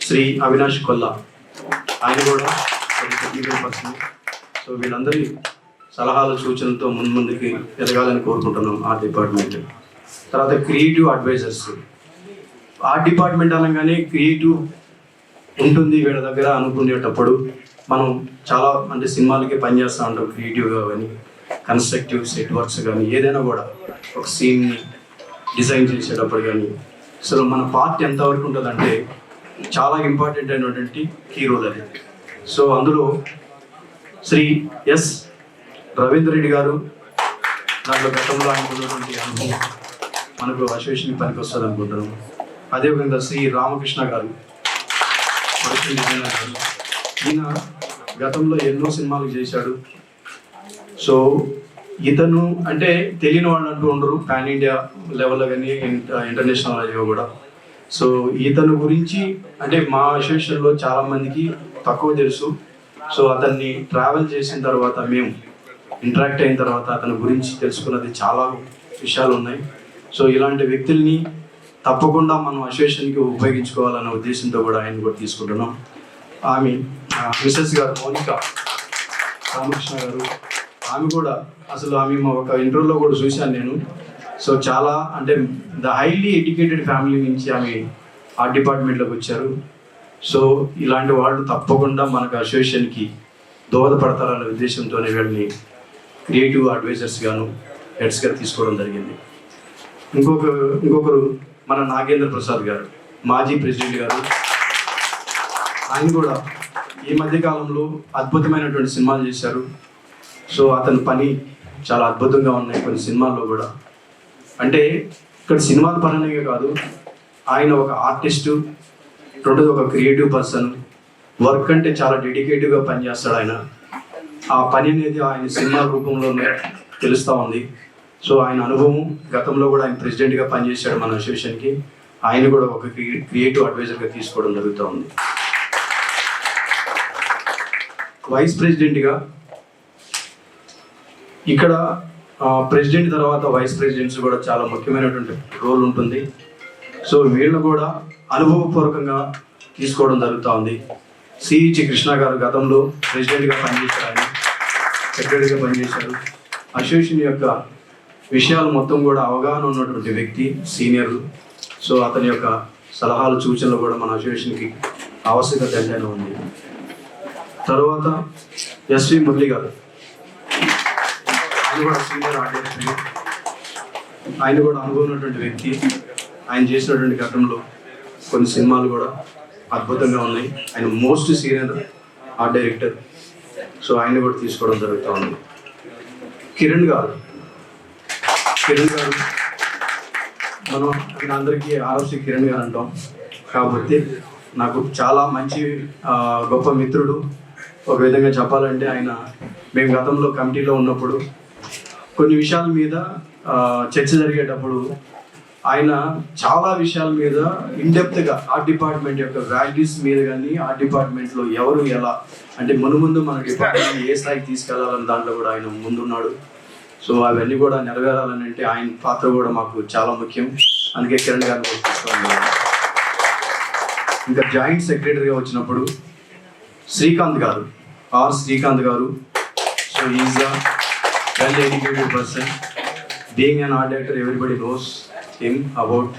Shri Avinash Kolla, ఆయన కూడా టెక్నికల్ పర్సన్. సో వీళ్ళందరి సలహాలు సూచనలతో ముందుకి ఎదగాలని కోరుకుంటున్నాం ఆర్ట్ డిపార్ట్మెంట్. తర్వాత క్రియేటివ్ అడ్వైజర్స్. ఆర్ట్ డిపార్ట్మెంట్ అనగానే క్రియేటివ్ ఉంటుంది వీళ్ళ దగ్గర అనుకునేటప్పుడు మనం చాలా అంటే సినిమాలకి పనిచేస్తూ ఉంటాం క్రియేటివ్గా కానీ, కన్స్ట్రక్టివ్ సెట్ వర్క్స్ కానీ, ఏదైనా కూడా ఒక సీన్ని డిజైన్ చేసేటప్పుడు కానీ. అసలు మన పార్ట్ ఎంతవరకు ఉంటుందంటే చాలా ఇంపార్టెంట్ అయినటువంటి కీ రోల్ అది. సో అందులో శ్రీ ఎస్ రవీంద్ర రెడ్డి గారు దాంట్లో గతంలో అనుకున్నటువంటి అనుభవం మనకు అసోసియేషన్ పనికి వస్తుంది అనుకుంటున్నాం. అదేవిధంగా శ్రీ రామకృష్ణ గారు, ప్రొడక్షన్ డిజైనర్ గారు, ఈయన గతంలో ఎన్నో సినిమాలు చేశాడు. సో ఇతను అంటే తెలియని వాళ్ళు అంటూ ఉండరు పాన్ ఇండియా లెవెల్లో కానీ ఇంటర్నేషనల్ లెవెల్లో కూడా. సో ఇతను గురించి అంటే మా అసోసియేషన్లో చాలామందికి తక్కువ తెలుసు. సో అతన్ని ట్రావెల్ చేసిన తర్వాత మేము ఇంటరాక్ట్ అయిన తర్వాత అతని గురించి తెలుసుకున్నది చాలా విషయాలు ఉన్నాయి. సో ఇలాంటి వ్యక్తుల్ని తప్పకుండా మనం అసోసియేషన్కి ఉపయోగించుకోవాలనే ఉద్దేశంతో కూడా ఆయన కూడా తీసుకుంటున్నాం. ఆమె మిసెస్ గారు మౌనిక రామకృష్ణ గారు, ఆమె కూడా అసలు ఆమె ఒక ఇంటర్వ్యూలో కూడా చూశాను నేను. సో చాలా అంటే ద హైలీ ఎడ్యుకేటెడ్ ఫ్యామిలీ నుంచి ఆమె ఆర్ట్ డిపార్ట్మెంట్లోకి వచ్చారు. సో ఇలాంటి వాళ్ళు తప్పకుండా మనకు అసోసియేషన్కి దోహదపడతారనే ఉద్దేశంతోనే వీళ్ళని క్రియేటివ్ అడ్వైజర్స్ గాను హెడ్స్గా తీసుకోవడం జరిగింది. ఇంకొకరు మన నాగేంద్ర ప్రసాద్ గారు, మాజీ ప్రెసిడెంట్ గారు. ఆయన కూడా ఈ మధ్యకాలంలో అద్భుతమైనటువంటి సినిమాలు చేశారు. సో అతని పని చాలా అద్భుతంగా ఉన్నాయి కొన్ని సినిమాల్లో కూడా. అంటే ఇక్కడ సినిమాల పరంగా కాదు, ఆయన ఒక ఆర్టిస్టు, రెండోది ఒక క్రియేటివ్ పర్సన్. వర్క్ అంటే చాలా డెడికేటివ్గా పనిచేస్తాడు ఆయన. ఆ పని అనేది ఆయన సినిమా రూపంలోనే తెలుస్తూ ఉంది. సో ఆయన అనుభవం, గతంలో కూడా ఆయన ప్రెసిడెంట్గా పనిచేశాడు మన అసోసియేషన్కి. ఆయన కూడా ఒక క్రియేటివ్ అడ్వైజర్గా తీసుకోవడం జరుగుతూ ఉంది. వైస్ ప్రెసిడెంట్గా ఇక్కడ ప్రెసిడెంట్ తర్వాత వైస్ ప్రెసిడెంట్స్ కూడా చాలా ముఖ్యమైనటువంటి రోల్ ఉంటుంది. సో వీళ్ళు కూడా అనుభవపూర్వకంగా తీసుకోవడం జరుగుతూ ఉంది. సిహెచ్ కృష్ణ గారు గతంలో ప్రెసిడెంట్గా పనిచేశారు, ఆయన సెక్రటరీగా పనిచేశారు. అసోసియేషన్ యొక్క విషయాలు మొత్తం కూడా అవగాహన ఉన్నటువంటి వ్యక్తి, సీనియర్. సో అతని యొక్క సలహాలు సూచనలు కూడా మన అసోసియేషన్కి ఆవశ్యకత ఎంతైనా ఉంది. తర్వాత ఎస్వి మురళి గారు, ఆయన కూడా సీనియర్ ఆర్ట్ డైరెక్టర్. ఆయన కూడా అనుభవం ఉన్నటువంటి వ్యక్తి. ఆయన చేసినటువంటి గతంలో కొన్ని సినిమాలు కూడా అద్భుతంగా ఉన్నాయి. ఆయన most senior art director. So ఆయన కూడా తీసుకోవడం జరుగుతూ ఉంది. కిరణ్ గారు మనం అందరికీ ఆర్ఎఫ్సి కిరణ్ గారు అంటాం. కాకపోతే నాకు చాలా మంచి గొప్ప మిత్రుడు. ఒక విధంగా చెప్పాలంటే ఆయన, మేము గతంలో కమిటీలో ఉన్నప్పుడు కొన్ని విషయాల మీద చర్చ జరిగేటప్పుడు ఆయన చాలా విషయాల మీద ఇన్డెప్త్గా ఆర్ట్ డిపార్ట్మెంట్ యొక్క వాల్యూస్ మీద కానీ, ఆర్ట్ డిపార్ట్మెంట్లో ఎవరు ఎలా అంటే మునుముందు మన డిపార్ట్మెంట్ ఏ స్థాయికి తీసుకెళ్లాలని దాంట్లో కూడా ఆయన ముందున్నాడు. సో అవన్నీ కూడా నెరవేరాలని అంటే ఆయన పాత్ర కూడా మాకు చాలా ముఖ్యం. అందుకే కిరణ్ గారిని తీసుకోవాలి. ఇంకా జాయింట్ సెక్రటరీగా వచ్చినప్పుడు శ్రీకాంత్ గారు, శ్రీకాంత్ గారు. So is a well educated person. Being an art director, everybody knows him about.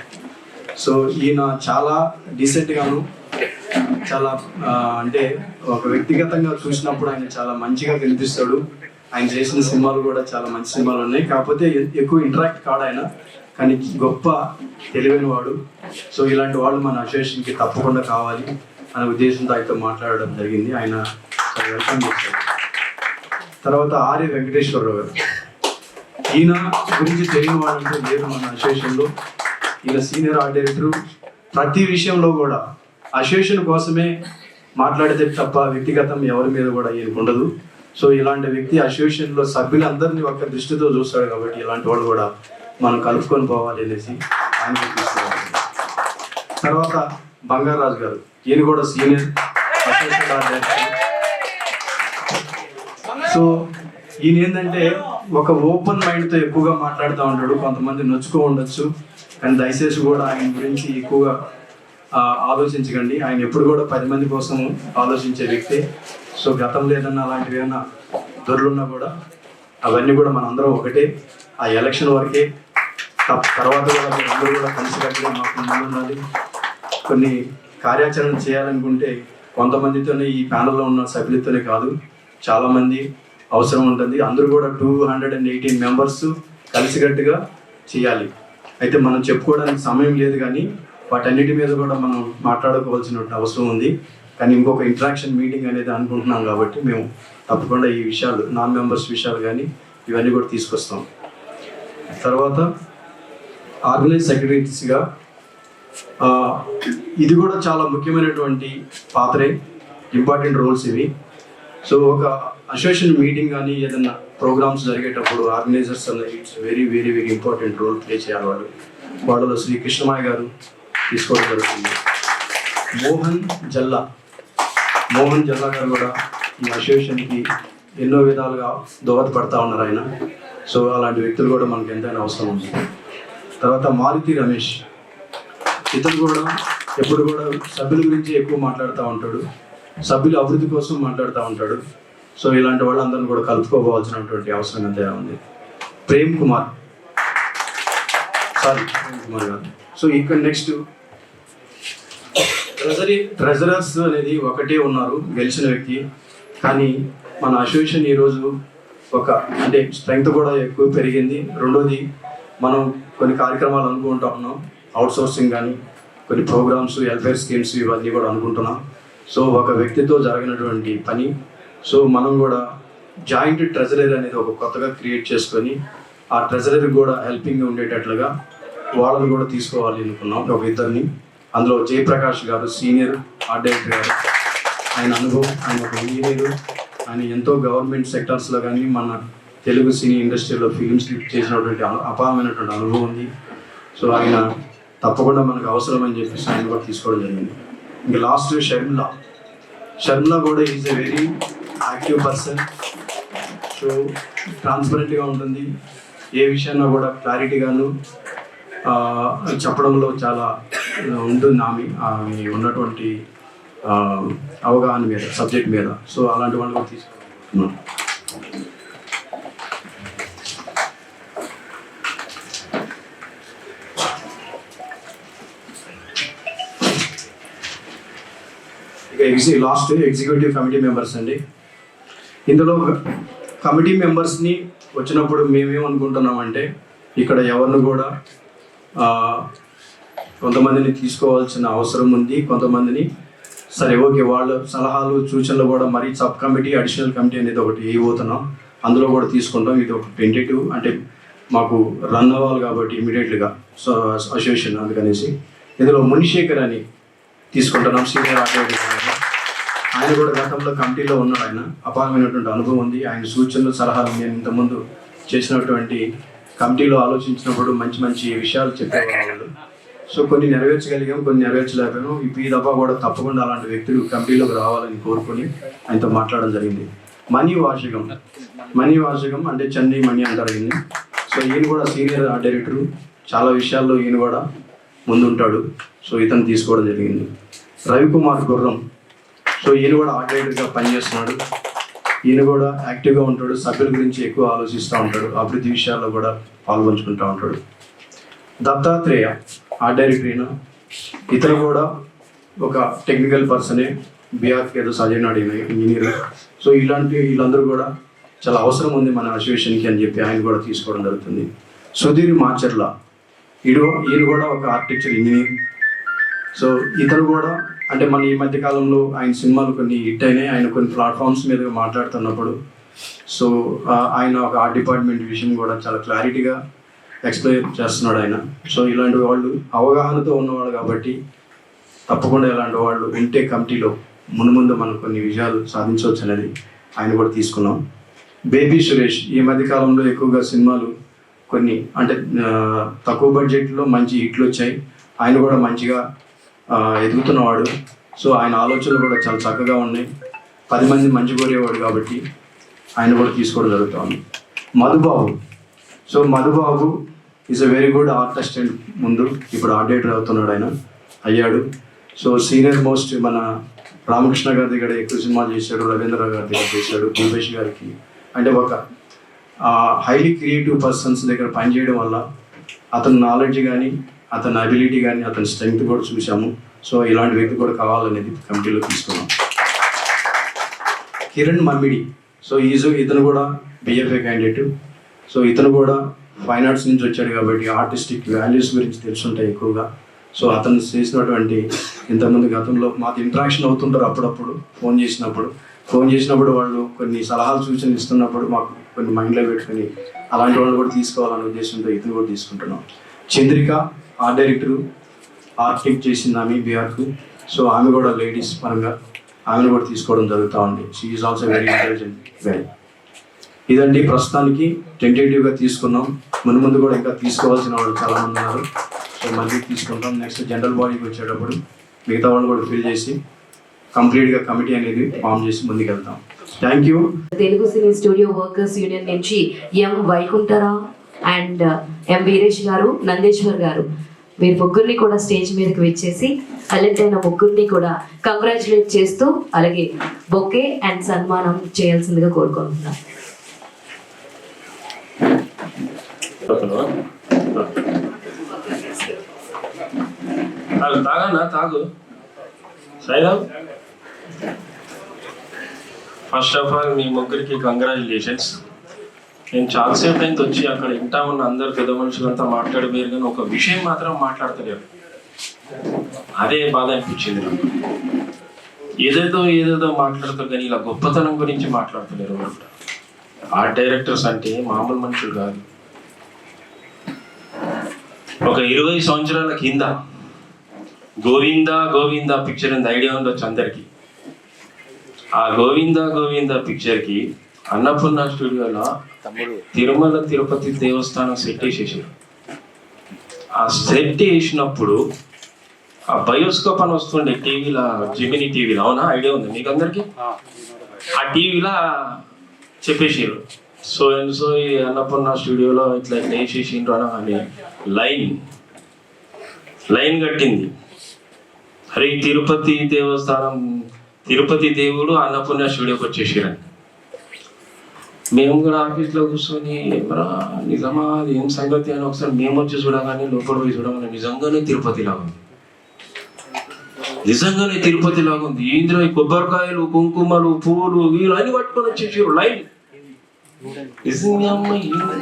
So ఈయన చాలా డీసెంట్గాను చాలా అంటే ఒక వ్యక్తిగతంగా చూసినప్పుడు ఆయన చాలా మంచిగా కనిపిస్తాడు. ఆయన చేసిన సినిమాలు కూడా చాలా మంచి సినిమాలు ఉన్నాయి, కాకపోతే ఎక్కువ ఇంటరాక్ట్ కాడు ఆయన, కానీ గొప్ప తెలివైన వాడు. సో ఇలాంటి వాళ్ళు మన అసోసియేషన్కి తప్పకుండా కావాలి అనే ఉద్దేశంతో ఆయనతో మాట్లాడడం జరిగింది. ఆయన చాలా వెల్కమ్ చేశారు. తర్వాత ఆర్య వెంకటేశ్వరరావు గారు, ఈయన గురించి తెలియని వాళ్ళంటూ లేరు మన అసోసియేషన్లో. ఈయన సీనియర్ ఆర్ట్ డైరెక్టర్. ప్రతి విషయంలో కూడా అసోసియేషన్ కోసమే మాట్లాడితే తప్ప వ్యక్తిగతం ఎవరి మీద కూడా ఈయనకు ఉండదు. సో ఇలాంటి వ్యక్తి అసోసియేషన్లో సభ్యులందరినీ ఒక దృష్టితో చూస్తాడు కాబట్టి ఇలాంటి వాళ్ళు కూడా మనం కలుపుకొని పోవాలి అనేసి ఆయన తీసుకోవాలి. తర్వాత బంగారాజు గారు, ఈయన కూడా senior associate art director. So ఈయన ఏంటంటే ఒక ఓపెన్ మైండ్తో ఎక్కువగా మాట్లాడుతూ ఉంటాడు. కొంతమంది నొచ్చుకో ఉండొచ్చు, కానీ దయచేసి కూడా ఆయన గురించి ఎక్కువగా ఆలోచించకండి. ఆయన ఎప్పుడు కూడా 10 మంది కోసం ఆలోచించే వ్యక్తి. సో గతంలో ఏదన్నా అలాంటివి ఏమన్నా దొరులున్నా కూడా అవన్నీ కూడా మనందరం ఒకటే. ఆ ఎలక్షన్ వరకే, తర్వాత కూడా మీరు అందరూ కూడా కలిసికట్టుగా మాకు ముందుండాలి. కొన్ని కార్యాచరణ చేయాలనుకుంటే కొంతమందితోనే, ఈ ప్యానల్లో ఉన్న సభ్యులతోనే కాదు, చాలామంది అవసరం ఉంటుంది. అందరూ కూడా 218 మెంబర్స్ కలిసికట్టుగా చేయాలి. అయితే మనం చెప్పుకోవడానికి సమయం లేదు, కానీ వాటన్నిటి మీద కూడా మనం మాట్లాడుకోవాల్సిన అవసరం ఉంది. కానీ ఇంకొక ఇంటరాక్షన్ మీటింగ్ అనేది అనుకుంటున్నాం కాబట్టి మేము తప్పకుండా ఈ విషయాలు, నాన్ మెంబర్స్ విషయాలు కానీ ఇవన్నీ కూడా తీసుకొస్తాం. తర్వాత ఆర్గనైజ్ సెక్రటరీస్గా ఇది కూడా చాలా ముఖ్యమైనటువంటి పాత్రే, ఇంపార్టెంట్ రోల్స్ ఇవి. సో ఒక అసోసియేషన్ మీటింగ్ కానీ ఏదైనా ప్రోగ్రామ్స్ జరిగేటప్పుడు ఆర్గనైజర్స్ అనేది it's very very very important role play చేయాలి వాళ్ళు. వాళ్ళలో శ్రీ కృష్ణమాయ గారు తీసుకోవడం జరుగుతుంది. మోహన్ జల్లా గారు కూడా ఈ అసోసియేషన్కి ఎన్నో విధాలుగా దోహదపడతా ఉన్నారు ఆయన. సో అలాంటి వ్యక్తులు కూడా మనకు ఎంతైనా అవసరం ఉంది. తర్వాత మారుతి రమేష్, ఇతను కూడా ఎప్పుడు కూడా సభ్యుల గురించి ఎక్కువ మాట్లాడుతూ ఉంటాడు, సభ్యుల అభివృద్ధి కోసం మాట్లాడుతూ ఉంటాడు. సో ఇలాంటి వాళ్ళందరినీ కూడా కలుపుకోవాల్సినటువంటి అవసరం ఎంతైనా ఉంది. ప్రేమ్ కుమార్ గారు. సో ఇక్కడ నెక్స్ట్ ట్రెజరర్స్ అనేది ఒకటే ఉన్నారు, గెలిచిన వ్యక్తి. కానీ మన అసోసియేషన్ ఈరోజు అంటే స్ట్రెంగ్త్ కూడా ఎక్కువ పెరిగింది. రెండోది, మనం కొన్ని కార్యక్రమాలు అనుకుంటా ఉన్నాం, అవుట్ సోర్సింగ్ కానీ కొన్ని ప్రోగ్రామ్స్, వెల్ఫేర్ స్కీమ్స్ ఇవన్నీ కూడా అనుకుంటున్నాం. సో ఒక వ్యక్తితో జరిగినటువంటి పని. సో మనం కూడా జాయింట్ ట్రెజరర్ అనేది ఒక కొత్తగా క్రియేట్ చేసుకొని ఆ ట్రెజరర్ కూడా హెల్పింగ్ ఉండేటట్లుగా వాళ్ళని కూడా తీసుకోవాలి అనుకున్నాం, ఒక ఇద్దరిని. అందులో జయప్రకాష్ గారు సీనియర్ ఆర్ట్ డైరెక్టర్ గారు, ఆయన అనుభవం, ఆయన ఒక ఇంజనీరు, ఆయన ఎంతో గవర్నమెంట్ సెక్టార్స్లో కానీ మన తెలుగు సినీ ఇండస్ట్రీలో ఫిలిమ్స్ చేసినటువంటి అపారమైనటువంటి అనుభవం ఉంది. సో ఆయన తప్పకుండా మనకు అవసరం అని చెప్పేసి ఆయన కూడా తీసుకోవడం జరిగింది. ఇంకా లాస్ట్ షర్మిల కూడా is a very active person. So ట్రాన్స్పరెంట్గా ఉంటుంది, ఏ విషయాల్లో కూడా క్లారిటీగాను చెప్పడంలో చాలా ఉంటుంది ఆమె ఉన్నటువంటి అవగాహన మీద, సబ్జెక్ట్ మీద. సో అలాంటి వాళ్ళు కూడా తీసుకుంటున్నాం. లాస్ట్ ఎగ్జిక్యూటివ్ కమిటీ మెంబర్స్ అండి. ఇందులో కమిటీ మెంబర్స్ని వచ్చినప్పుడు మేమేమనుకుంటున్నామంటే, ఇక్కడ ఎవరిని కూడా కొంతమందిని తీసుకోవాల్సిన అవసరం ఉంది, కొంతమందిని సరే ఓకే వాళ్ళ సలహాలు సూచనలు కూడా మరీ సబ్ కమిటీ, అడిషనల్ కమిటీ అనేది ఒకటి వేయబోతున్నాం, అందులో కూడా తీసుకుంటాం. ఇది ఒక టెంటేటివ్, అంటే మాకు రన్ అవ్వాలి కాబట్టి ఇమీడియట్గా సో అసోసియేషన్, అందుకనేసి ఇందులో మునిశేఖర్ అని తీసుకుంటున్నాం, సీనియర్ ఆర్ట్ డైరెక్టర్. ఆయన కూడా గతంలో కమిటీలో ఉన్నాడు, ఆయన అపారమైనటువంటి అనుభవం ఉంది. ఆయన సూచనలు సలహాలు నేను ఇంతకుముందు చేసినటువంటి కమిటీలో ఆలోచించినప్పుడు మంచి మంచి విషయాలు చెప్పేవాళ్ళు. సో కొన్ని నెరవేర్చగలిగాం, కొన్ని నెరవేర్చలేకపోయాం. ఇప్పుడు ఈ దఫా కూడా తప్పకుండా అలాంటి వ్యక్తులు కమిటీలోకి రావాలని కోరుకొని ఆయనతో మాట్లాడడం జరిగింది. మణి వాషకం అంటే చెన్నై మణి అంటారు ఈయన్ని. సో ఈయన కూడా సీనియర్ ఆర్ట్ డైరెక్టరు, చాలా విషయాల్లో ఈయన కూడా ముందుంటాడు. సో ఇతను తీసుకోవడం జరిగింది. రవికుమార్ గుర్రం, సో ఈయన కూడా ఆర్ట్ డైరెక్టర్గా పనిచేస్తున్నాడు. ఈయన కూడా యాక్టివ్గా ఉంటాడు, సభ్యుల గురించి ఎక్కువ ఆలోచిస్తూ ఉంటాడు, అభివృద్ధి విషయాల్లో కూడా పాల్గొంచుకుంటూ ఉంటాడు. దత్తాత్రేయ ఆర్ట్ డైరెక్టర్, ఈయన ఇతను కూడా ఒక టెక్నికల్ పర్సనే, బీఆర్కి ఏదో చదివినాడు ఇంజనీర్. సో వీళ్ళందరూ కూడా చాలా అవసరం ఉంది మన అసోసియేషన్కి అని చెప్పి ఆయన కూడా తీసుకోవడం జరుగుతుంది. సుధీర్ మాచర్ల, ఈయన కూడా ఒక ఆర్కిటెక్చర్ ఇంజనీర్. సో ఇతను కూడా అంటే మన ఈ మధ్య కాలంలో ఆయన సినిమాలు కొన్ని హిట్ అయినాయి. ఆయన కొన్ని ప్లాట్ఫామ్స్ మీద మాట్లాడుతున్నప్పుడు సో ఆయన ఒక ఆర్ట్ డిపార్ట్మెంట్ విషయం కూడా చాలా క్లారిటీగా ఎక్స్ప్లెయిన్ చేస్తున్నాడు ఆయన. సో ఇలాంటి వాళ్ళు అవగాహనతో ఉన్నవాళ్ళు కాబట్టి తప్పకుండా ఇలాంటి వాళ్ళు ఉంటే కమిటీలో ముందు మనం కొన్ని విజయాలు సాధించవచ్చు అనేది ఆయన కూడా తీసుకున్నాం. బేబీ సురేష్ ఈ మధ్య కాలంలో ఎక్కువగా సినిమాలు కొన్ని అంటే తక్కువ బడ్జెట్లో మంచి హిట్లు వచ్చాయి. ఆయన కూడా మంచిగా ఎదుగుతున్నవాడు. సో ఆయన ఆలోచనలు కూడా చాలా చక్కగా ఉన్నాయి. 10 మంది మంచి కోరేవాడు కాబట్టి ఆయన కూడా తీసుకోవడం జరుగుతుంది. Madhubabu, so Madhubabu is a very good art assistant. ముందు ఇప్పుడు ఆర్ట్ డైరెక్టర్ అవుతున్నాడు, ఆయన అయ్యాడు. సో సీనియర్ మోస్ట్ మన రామకృష్ణ గారి దగ్గర ఎక్కువ సినిమాలు చేశాడు, రవీంద్ర గారి దగ్గర చేశాడు, భూపేష్ గారికి. అంటే ఒక హైలీ క్రియేటివ్ పర్సన్స్ దగ్గర పనిచేయడం వల్ల అతని నాలెడ్జ్ కానీ అతని అబిలిటీ కానీ అతని స్ట్రెంగ్త్ కూడా చూసాము. సో ఇలాంటి వ్యక్తి కూడా కావాలనేది కమిటీలో తీసుకున్నాం. కిరణ్ మమ్మిడి, సో ఇతను కూడా బిఎఫ్ఏ క్యాండిడేట్. సో ఇతను కూడా ఫైన్ ఆర్ట్స్ నుంచి వచ్చాడు కాబట్టి ఆర్టిస్టిక్ వాల్యూస్ గురించి తెలుసుంటాయి ఎక్కువగా. సో అతను చేసినటువంటి ఇంతకుముందు గతంలో మాకు ఇంటరాక్షన్ అవుతుంటారు అప్పుడప్పుడు ఫోన్ చేసినప్పుడు వాళ్ళు కొన్ని సలహాలు సూచనలు ఇస్తున్నప్పుడు మాకు కొన్ని మైండ్లో పెట్టుకుని అలాంటి వాళ్ళు కూడా తీసుకోవాలనే ఉద్దేశంతో ఇతను కూడా తీసుకుంటున్నాం. చంద్రిక ఆర్ట్ డైరెక్టరు, ఆర్కిటెక్ట్ చేసింది ఆమె బీఆర్కు. సో ఆమె కూడా లేడీస్ పరంగా ఆమెను కూడా తీసుకోవడం జరుగుతూ ఉంది. She is also very intelligent guy. ఇదండి ప్రస్తుతానికి టెంటేటివ్గా తీసుకున్నాం. ముందు కూడా ఇంకా తీసుకోవాల్సిన వాళ్ళు చాలామంది ఉన్నారు. సో మళ్ళీ తీసుకుంటాం. నెక్స్ట్ జనరల్ బాడీకి వచ్చేటప్పుడు మిగతా వాళ్ళు కూడా ఫిల్ చేసి కంప్లీట్గా కమిటీ అనేది ఫామ్ చేసి ముందుకెళ్తాం. Thank you. Telugu cine studio workers union నుంచి M Vaikuntharao and M Veeresh గారు, నందేశ్వర్ గారు, మీరు ముగ్గురిని కూడా స్టేజ్ మీదకి వచ్చేసి ఎలెక్ట్ అయిన ముగ్గురిని కూడా కంగ్రాచులేట్ చేస్తూ అలాగే బొకే అండ్ సన్మానం చేయాల్సిందిగా కోరుకుంటున్నాం. తాగు సైరామ్. ఫస్ట్ ఆఫ్ ఆల్ మీ ముగ్గురికి కంగ్రాచులేషన్స్. నేను చాలాసేపు అయితే వచ్చి అక్కడ ఇంటా ఉన్న అందరు పెద్ద మనుషులంతా మాట్లాడి మీరు కానీ ఒక విషయం మాత్రం మాట్లాడతలేరు. అదే బాధ అనిపించింది నాకు. ఏదేదో మాట్లాడతారు కానీ ఇలా గొప్పతనం గురించి మాట్లాడతలేరు. ఆర్ట్ డైరెక్టర్స్ అంటే మామూలు మనుషులు కాదు. ఒక 20 సంవత్సరాల కింద గోవిందా పిక్చర్ ఉంది, ఐడియా ఉండొచ్చు అందరికి. ఆ గోవిందా పిక్చర్కి అన్నపూర్ణ స్టూడియోలో తిరుమల తిరుపతి దేవస్థానం సెట్ వేసేసారు. ఆ సెట్ వేసినప్పుడు ఆ బయోస్కోప్ అని వస్తుండే టీవీలో, జెమినీ టీవీలో, అవునా? ఐడియా ఉంది మీకు అందరికి? ఆ టీవీలో చెప్పేసారు సో అండ్ సో ఈ అన్నపూర్ణ స్టూడియోలో ఇట్లా వేసేసిండ్రు అని లైన్ కట్టింది. అరే తిరుపతి దేవస్థానం, తిరుపతి దేవుడు అన్నపూర్ణ స్టూడియోకి వచ్చేసారని మేము కూడా ఆఫీస్లో కూర్చొని నిజమా ఏం సంగతి అని ఒకసారి మేము వచ్చి చూడగానే లోపల పోయి చూడగానే నిజంగానే తిరుపతి లాగా ఉంది. ఇందులో కొబ్బరికాయలు, కుంకుమలు, పువ్వులు వీళ్ళు అన్ని పట్టుకొని వచ్చేసారు లైన్.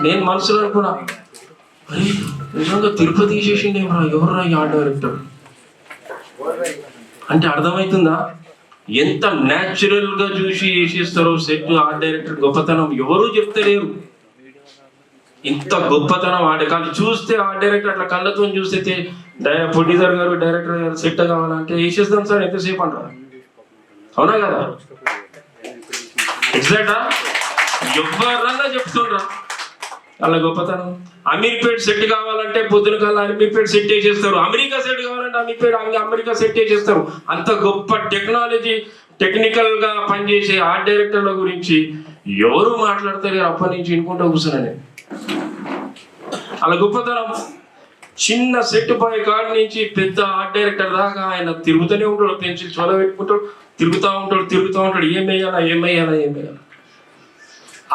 నేను మనసులో అనుకున్నా, అరే నిజంగా తిరుపతి చేసిండే ఎవర్రా ఈ ఆర్ట్ డైరెక్టర్ అంటే అర్థమవుతుందా? ఎంత న్యాచురల్ గా చూసి వేసేస్తారో సెట్. ఆర్ట్ డైరెక్టర్ గొప్పతనం ఎవరు చెప్తలేరు. ఇంత గొప్పతనం ఆర్ట్ కానీ చూస్తే ఆర్ట్ డైరెక్టర్ అట్లా కళ్ళతో చూస్తే ప్రొడ్యూసర్ గారు, డైరెక్టర్ గారు సెట్ కావాలంటే వేసేస్తాం సార్ ఎంతసేపు అంటారు, అవునా కదా? ఎగ్జాక్టా? ఎవరన్నా చెప్తుండ్రా అలా గొప్పతనం. అమీర్పేట్ సెట్ కావాలంటే పొద్దున కల్లా అమీర్పేట్ సెట్ చేసేస్తారు. అమెరికా సెట్ కావాలంటే అమెరికా సెట్ చేసేస్తారు. అంత గొప్ప టెక్నికల్ గా పనిచేసే ఆర్ట్ డైరెక్టర్ల గురించి ఎవరు మాట్లాడతారు? అప్పటి నుంచి వినుకుంటూ కూర్చున్నాను. అలా గొప్పతనం. చిన్న సెట్ బాయ్ కాడి నుంచి పెద్ద ఆర్ట్ డైరెక్టర్ దాకా ఆయన తిరుగుతూనే ఉంటాడు. పెన్సిల్ చొల పెట్టుకుంటాడు, తిరుగుతూ ఉంటాడు. ఏమయ్యాలా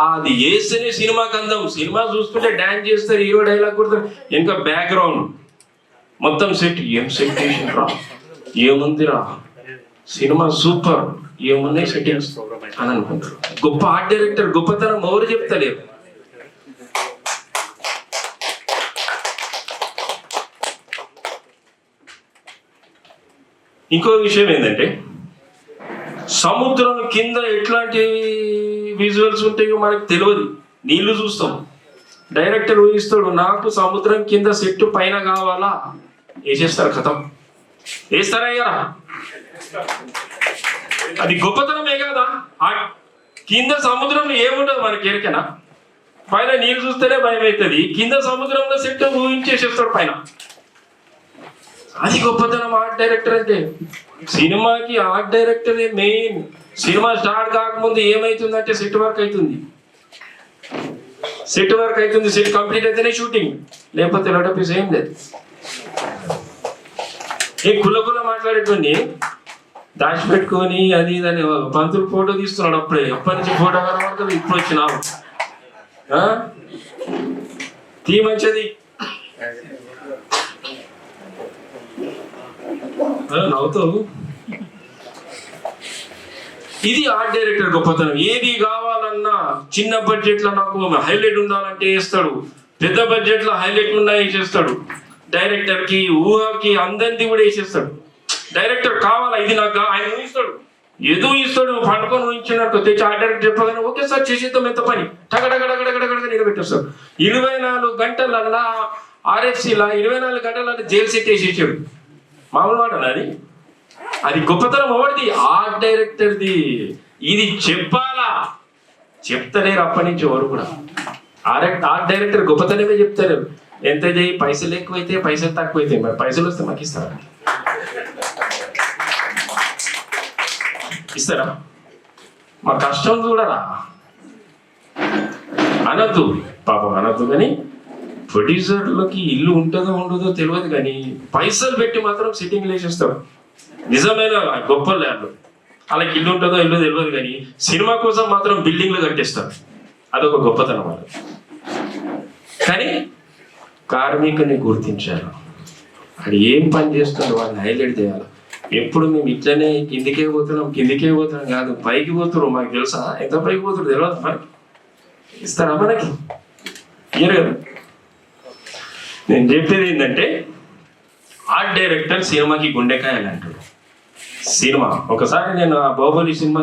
అది వేస్తేనే సినిమాకి అందం. సినిమా చూస్తుంటే డాన్స్ చేస్తారు, హీరో డైలాగ్ కొడతారు, ఇంకా బ్యాక్గ్రౌండ్ మొత్తం సెట్, ఏం సెట్ చేసిండ్రా, ఏముందిరా, సినిమా సూపర్, ఏమున్నాయి సెట్టింగ్స్ అని అనుకుంటారు. గొప్ప ఆర్ట్ డైరెక్టర్ గొప్పతనం ఎవరు చెప్తలేరు. ఇంకో విషయం ఏంటంటే, సముద్రం కింద ఎట్లాంటి విజువల్స్ ఉంటాయో మనకు తెలియదు, నీళ్లు చూస్తాం. డైరెక్టర్ ఊహిస్తాడు, నాకు సముద్రం కింద సెట్ పైన కావాలా, వేసేస్తారు, కథం వేస్తారా అయ్యారా. అది గొప్పతనమే కదా. కింద సముద్రంలో ఏముండదు మనకి ఎరికనా, పైన నీళ్ళు చూస్తేనే భయం అవుతుంది, కింద సముద్రంలో సెట్ ఊహించేసేస్తాడు పైన. అది గొప్పతనం ఆర్ట్ డైరెక్టర్ అంటే. సినిమాకి ఆర్ట్ డైరెక్టరే మెయిన్. సినిమా స్టార్ట్ కాకముందు ఏమైతుందంటే సెట్ వర్క్ అవుతుంది, సెట్ వర్క్ అవుతుంది, సెట్ కంప్లీట్ అయితేనే షూటింగ్, లేకపోతే లడపీస్ ఏం లేదు. ఏ కుల మాట్లాడేటువంటి దాచిపెట్టుకొని అది ఇదని పంతులు ఫోటో తీస్తున్నాడు, అప్పుడే ఎప్పటి నుంచి ఫోటో కనబడుతుంది, ఇప్పుడు వచ్చినావు తీ మంచిది నవ్వుతావు. ఇది ఆర్ట్ డైరెక్టర్ గొప్పతనం. ఏది కావాలన్నా చిన్న బడ్జెట్ లో నాకు హైలైట్ ఉండాలంటే వేస్తాడు, పెద్ద బడ్జెట్ లో హైలైట్ ఉన్నా వేసేస్తాడు. డైరెక్టర్ కి ఊహకి అందరిది కూడా వేసేస్తాడు. డైరెక్టర్ కావాలా ఇది నాకు, ఆయన ఊహిస్తాడు, ఏదో ఇస్తాడు, పండుకొని ఊహించినట్టు తెచ్చి ఆర్ట్ డైరెక్టర్ చెప్పగానే ఓకే సార్ చేసేద్దాం, ఎంత పని టగడగడగడగడగడ నిలబెట్టేస్తాడు. 24 గంటలల్లా ఆర్ఎఫ్సీలా 24 గంటల జైలు సెట్ వేసేసాడు. మామూలు మాట అది. అది గొప్పతనం ఎవరిది, ఆర్ట్ డైరెక్టర్ది. ఇది చెప్పాలా, చెప్తలేరు అప్పటి నుంచి ఎవరు కూడా. ఆర్ట్ డైరెక్టర్ గొప్పతనమే చెప్తలేరు. ఎంత చేయి, పైసలు ఎక్కువైతే పైసలు తక్కువైతే, మరి పైసలు వస్తే మాకు ఇస్తారా, ఇస్తారా? మా కష్టం చూడరా అనద్దు, పాపం అనద్దు. కానీ ప్రొడ్యూసర్లకి ఇల్లు ఉంటుందో ఉండదో తెలియదు, కానీ పైసలు పెట్టి మాత్రం సిట్టింగ్ వేసేస్తారు. నిజమైన గొప్ప ల్యాబ్లు వాళ్ళకి ఇల్లు ఉంటుందో ఇల్లు తెలియదు, కానీ సినిమా కోసం మాత్రం బిల్డింగ్లు కట్టేస్తారు. అదొక గొప్పతనం వాళ్ళు. కానీ కార్మికుని గుర్తించారు, అది ఏం పని చేస్తుందో వాళ్ళని హైలైట్ చేయాలి. ఎప్పుడు మేము ఇట్లనే కిందికే పోతున్నాం కాదు, పైకి పోతున్నాం. మాకు తెలుసా ఎంత పైకి పోతున్నారు తెలియదు, మనకి ఇస్తారా, మనకి ఇయ్యరు కదా. నేను చెప్పేది ఏంటంటే, ఆర్ట్ డైరెక్టర్ సినిమాకి గుండెకాయలు అంటాడు. సినిమా ఒకసారి నేను ఆ బాహుబలి సినిమా